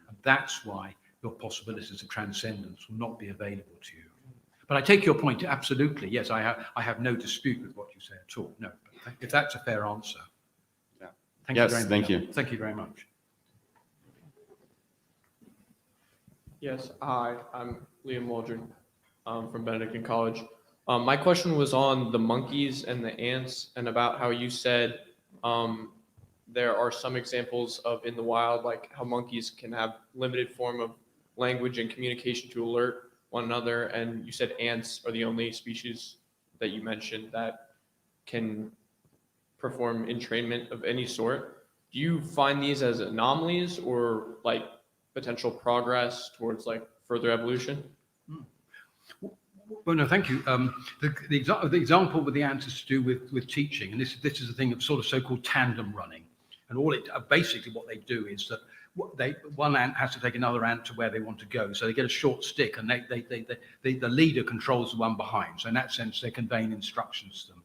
And that's why your possibilities of transcendence will not be available to you. But I take your point, absolutely. Yes, I have no dispute with what you say at all. No, if that's a fair answer. Yeah. Thank you very much. Thank you. Thank you very much. Yes, hi, I'm Liam Waldron from Benedictine College. My question was on the monkeys and the ants and about how you said there are some examples of in the wild, like how monkeys can have limited form of language and communication to alert one another. And you said ants are the only species that you mentioned that can perform entrainment of any sort. Do you find these as anomalies or like potential progress towards like further evolution? Well, no, thank you. The example with the ants is to do with teaching, and this is a thing of sort of so-called tandem running, and all it basically what they do is that one ant has to take another ant to where they want to go, so they get a short stick, and the leader controls the one behind. So in that sense, they're conveying instructions to them.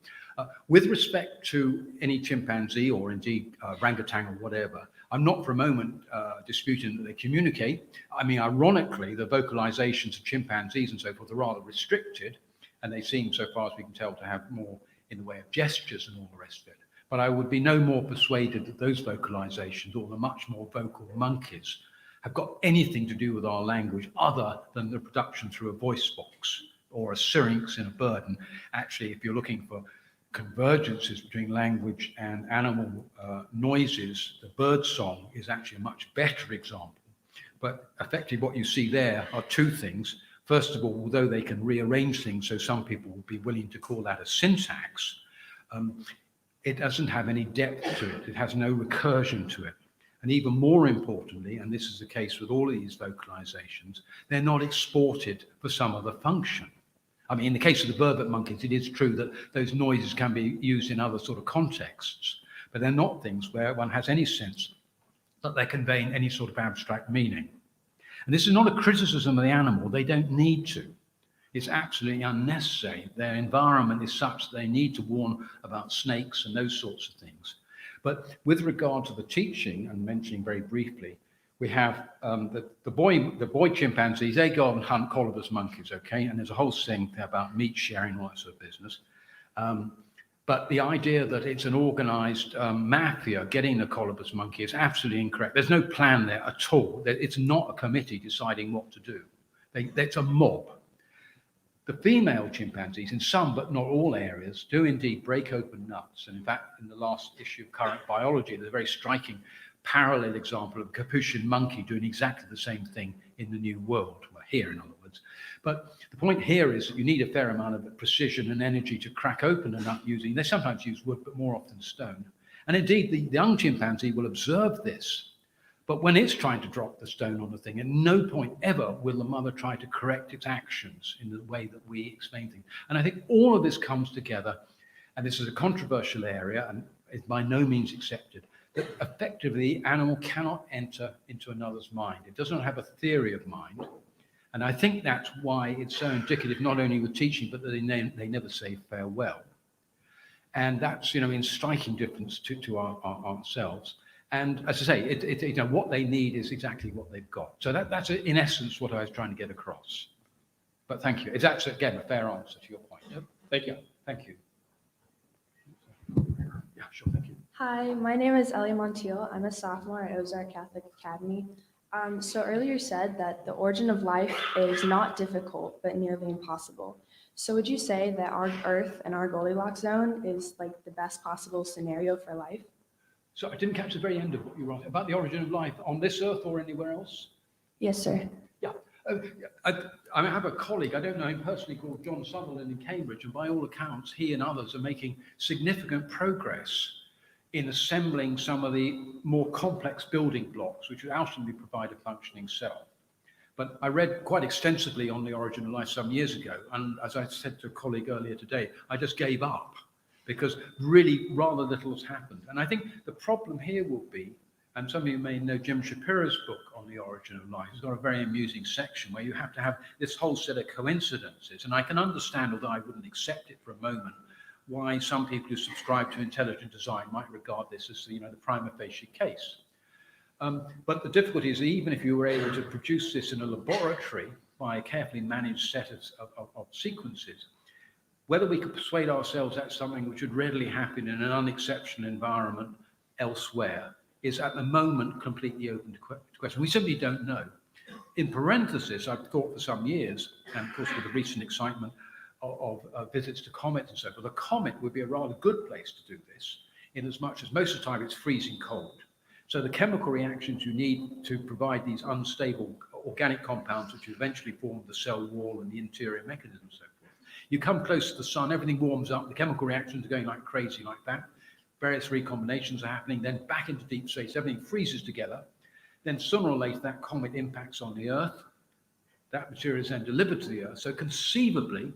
With respect to any chimpanzee or indeed orangutan or whatever, I'm not for a moment disputing that they communicate. I mean, ironically, the vocalizations of chimpanzees and so forth are rather restricted, and they seem, so far as we can tell, to have more in the way of gestures and all the rest of it. But I would be no more persuaded that those vocalizations, or the much more vocal monkeys, have got anything to do with our language other than the production through a voice box or a syrinx in a bird. And actually, if you're looking for convergences between language and animal noises, the bird song is actually a much better example. But effectively what you see there are two things. First of all, although they can rearrange things, so some people would be willing to call that a syntax, it doesn't have any depth to it. It has no recursion to it. And even more importantly, and this is the case with all of these vocalizations, they're not exported for some other function. I mean, in the case of the vervet monkeys, it is true that those noises can be used in other sort of contexts, but they're not things where one has any sense that they're conveying any sort of abstract meaning. And this is not a criticism of the animal. They don't need to. It's absolutely unnecessary. Their environment is such that they need to warn about snakes and those sorts of things. But with regard to the teaching, and mentioning very briefly, we have the boy chimpanzees, they go and hunt colobus monkeys, okay? And there's a whole thing about meat sharing and all that sort of business. But the idea that it's an organized mafia getting the colobus monkey is absolutely incorrect. There's no plan there at all. It's not a committee deciding what to do. It's a mob. The female chimpanzees, in some but not all areas, do indeed break open nuts. And in fact, in the last issue of Current Biology, there's a very striking parallel example of a capuchin monkey doing exactly the same thing in the New World, well, here in other words. But the point here is that you need a fair amount of precision and energy to crack open a nut using, they sometimes use wood, but more often stone. And indeed, the young chimpanzee will observe this. But when it's trying to drop the stone on the thing, at no point ever will the mother try to correct its actions in the way that we explain things. And I think all of this comes together, and this is a controversial area and is by no means accepted, that effectively the animal cannot enter into another's mind. It does not have a theory of mind. And I think that's why it's so indicative, not only with teaching, but that they never say farewell. And that's, in striking difference to ourselves. And as I say, what they need is exactly what they've got. So that's in essence what I was trying to get across. But thank you. That's, again, a fair answer to your point. Yep. Thank you. Thank you. Yeah, sure, thank you. Hi, my name is Ellie Montiel. I'm a sophomore at Ozark Catholic Academy. So earlier said that the origin of life is not difficult, but nearly impossible. So would you say that our Earth and our Goldilocks zone is like the best possible scenario for life? So I didn't catch the very end of what you were asking about the origin of life on this Earth or anywhere else? Yes, sir. Yeah. I have a colleague, I don't know him personally, called John Sutherland in Cambridge, and by all accounts, he and others are making significant progress in assembling some of the more complex building blocks, which would ultimately provide a functioning cell. But I read quite extensively on the origin of life some years ago, and as I said to a colleague earlier today, I just gave up because really rather little has happened. And I think the problem here will be, and some of you may know Jim Shapiro's book on the origin of life. He's got a very amusing section where you have to have this whole set of coincidences. And I can understand, although I wouldn't accept it for a moment, why some people who subscribe to intelligent design might regard this as the prima facie case. But the difficulty is, even if you were able to produce this in a laboratory by a carefully managed set of sequences, whether we could persuade ourselves that's something which would readily happen in an unexceptional environment elsewhere is at the moment completely open to question. We simply don't know. In parenthesis, I've thought for some years, and of course with the recent excitement of visits to comets and so forth, a comet would be a rather good place to do this, in as much as most of the time it's freezing cold. So the chemical reactions you need to provide these unstable organic compounds which eventually form the cell wall and the interior mechanism and so forth. You come close to the sun, everything warms up, the chemical reactions are going like crazy like that. Various recombinations are happening, then back into deep space, everything freezes together. Then sooner or later that comet impacts on the Earth. That material is then delivered to the Earth. So conceivably,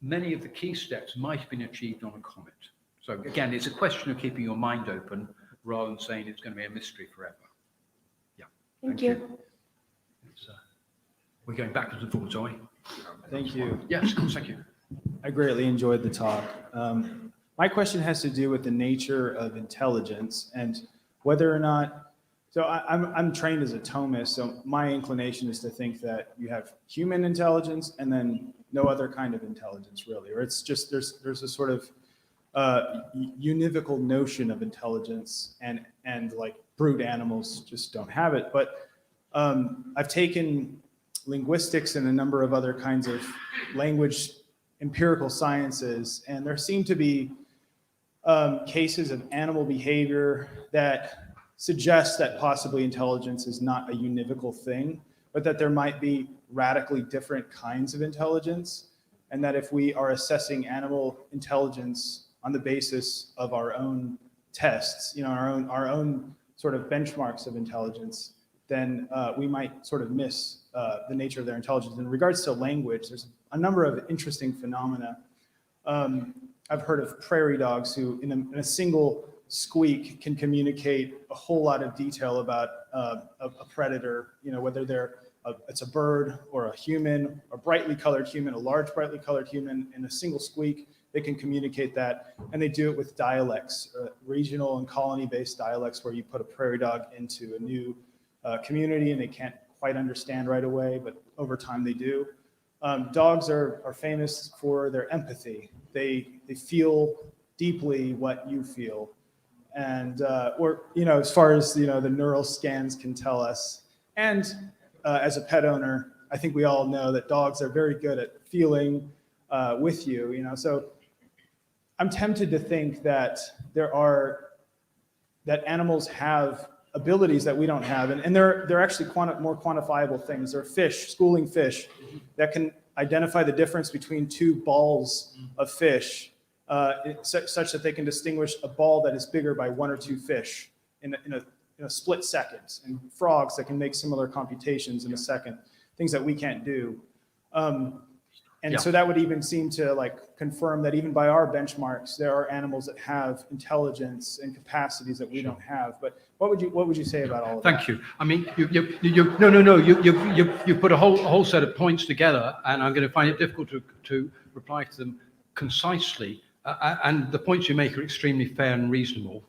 many of the key steps might have been achieved on a comet. So again, it's a question of keeping your mind open rather than saying it's going to be a mystery forever. Yeah. Thank you. We're going backwards and forwards, are we? Thank you. Yes, thank you. I greatly enjoyed the talk. My question has to do with the nature of intelligence and whether or not, so I'm trained as a Thomist, so my inclination is to think that you have human intelligence and then no other kind of intelligence really, or it's just there's a sort of univocal notion of intelligence and like brute animals just don't have it. But I've taken linguistics and a number of other kinds of language empirical sciences, and there seem to be cases of animal behavior that suggest that possibly intelligence is not a univocal thing, but that there might be radically different kinds of intelligence, and that if we are assessing animal intelligence on the basis of our own tests, our own sort of benchmarks of intelligence, then we might sort of miss the nature of their intelligence. In regards to language, there's a number of interesting phenomena. I've heard of prairie dogs who, in a single squeak can communicate a whole lot of detail about a predator, whether it's a bird or a human, a brightly colored human, a large brightly colored human. In a single squeak, they can communicate that, and they do it with dialects, regional and colony-based dialects, where you put a prairie dog into a new community and they can't quite understand right away, but over time they do. Dogs are famous for their empathy. They feel deeply what you feel. And, as far as, the neural scans can tell us. And as a pet owner, I think we all know that dogs are very good at feeling with you, So I'm tempted to think that that animals have abilities that we don't have. And they're actually more quantifiable things. They're schooling fish, that can identify the difference between two balls of fish, such that they can distinguish a ball that is bigger by one or two fish in a split second, and frogs that can make similar computations in a second, things that we can't do. So that would even seem to confirm that even by our benchmarks, there are animals that have intelligence and capacities that we don't have. But what would you say about all of that? Thank you. I mean, you put a whole set of points together, and I'm going to find it difficult to reply to them concisely. And the points you make are extremely fair and reasonable.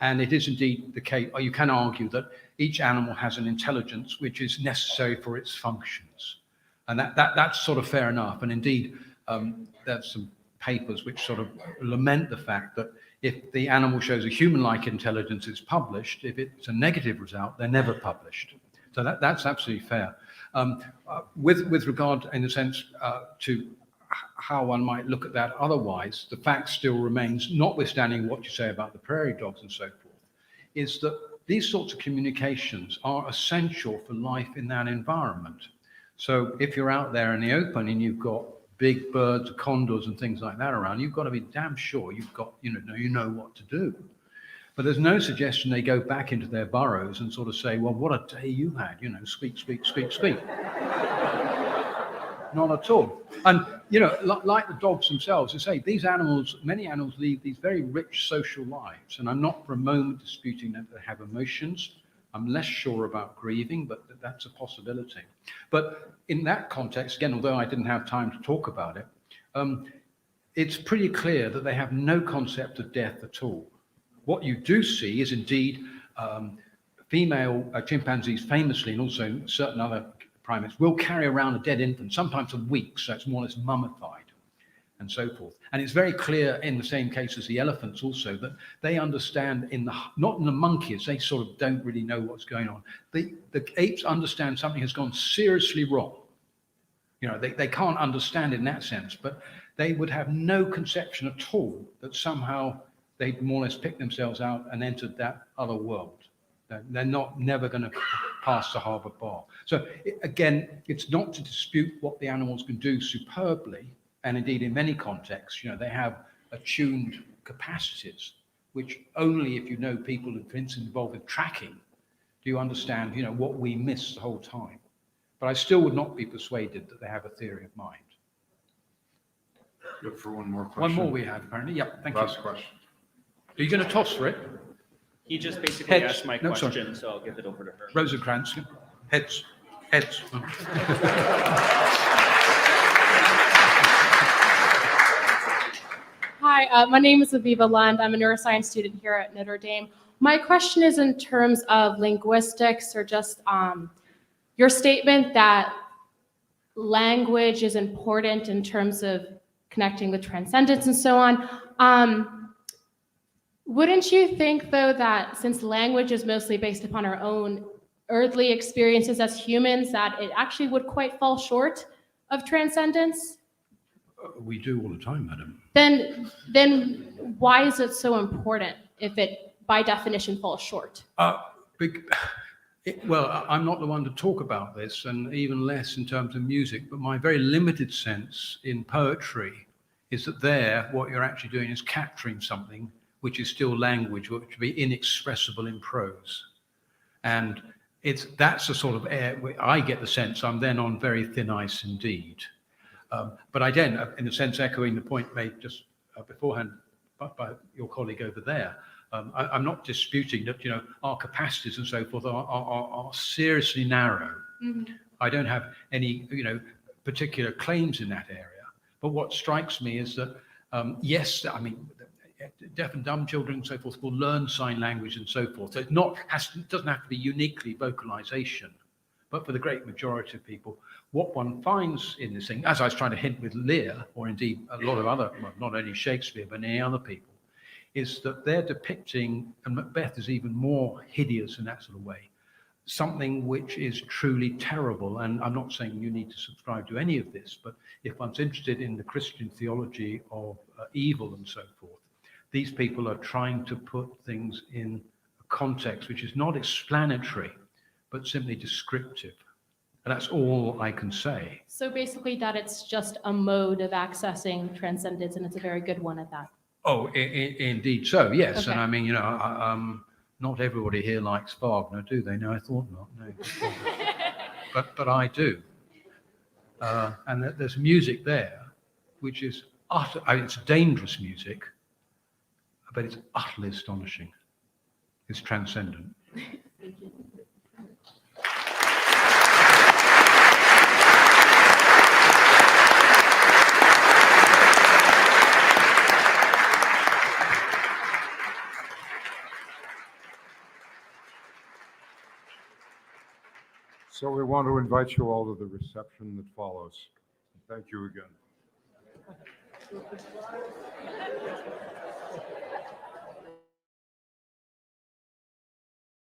And it is indeed the case, or you can argue that each animal has an intelligence which is necessary for its functions. And that's sort of fair enough. And indeed, there's some papers which sort of lament the fact that if the animal shows a human-like intelligence, it's published. If it's a negative result, they're never published. So that's absolutely fair. With regard, in a sense, to how one might look at that otherwise, the fact still remains, notwithstanding what you say about the prairie dogs and so forth, is that these sorts of communications are essential for life in that environment. So if you're out there in the open and you've got big birds, condors and things like that around, you've got to be damn sure you've got, you know what to do. But there's no suggestion they go back into their burrows and sort of say, well, what a day you had, squeak, squeak, squeak, squeak. Not at all. And, like the dogs themselves, I say, many animals lead these very rich social lives. And I'm not for a moment disputing that they have emotions. I'm less sure about grieving, but that's a possibility. But in that context, again, although I didn't have time to talk about it, it's pretty clear that they have no concept of death at all. What you do see is indeed female chimpanzees famously, and also certain other primates, will carry around a dead infant, sometimes a week, so it's more or less mummified, and so forth. And it's very clear in the same case as the elephants also that they understand not in the monkeys, they sort of don't really know what's going on. The apes understand something has gone seriously wrong. They can't understand it in that sense, but they would have no conception at all that somehow they'd more or less picked themselves out and entered that other world. They're never going to pass the Harvard bar. So again, it's not to dispute what the animals can do superbly, and indeed in many contexts, they have attuned capacities, which only if you know people, for instance, involved with tracking, do you understand, what we miss the whole time. But I still would not be persuaded that they have a theory of mind. Good for one more question. One more we have, apparently. Yep, thank you. Last question. Are you going to toss for it? He just basically Heads. asked my No, sorry. question, so I'll give it over to her. Rosencrantz. Heads. Heads. Hi, my name is Aviva Lund. I'm a neuroscience student here at Notre Dame. My question is in terms of linguistics, or just your statement that language is important in terms of connecting with transcendence and so on. Wouldn't you think, though, that since language is mostly based upon our own earthly experiences as humans, that it actually would quite fall short of transcendence? We do all the time, madam. Then why is it so important if it, by definition, falls short? Well, I'm not the one to talk about this, and even less in terms of music, but my very limited sense in poetry is that what you're actually doing is capturing something which is still language, which would be inexpressible in prose. And that's the sort of air where I get the sense I'm then on very thin ice indeed. But again, in a sense, echoing the point made just beforehand by your colleague over there, I'm not disputing that, our capacities and so forth are seriously narrow. I don't have any, particular claims in that area. But what strikes me is that, yes, I mean, deaf and dumb children and so forth will learn sign language and so forth. So it doesn't have to be uniquely vocalization, but for the great majority of people, what one finds in this thing, as I was trying to hint with Lear, or indeed a lot of other, well, not only Shakespeare, but any other people, is that they're depicting, and Macbeth is even more hideous in that sort of way, something which is truly terrible. And I'm not saying you need to subscribe to any of this, but if one's interested in the Christian theology of evil and so forth, these people are trying to put things in a context which is not explanatory, but simply descriptive. And that's all I can say. So basically that it's just a mode of accessing transcendence, and it's a very good one at that. Oh, indeed so, yes. Okay. And I mean, not everybody here likes Wagner, do they? No, I thought not. No. but I do. And there's music there, which is it's dangerous music, but it's utterly astonishing. It's transcendent. So we want to invite you all to the reception that follows. Thank you again.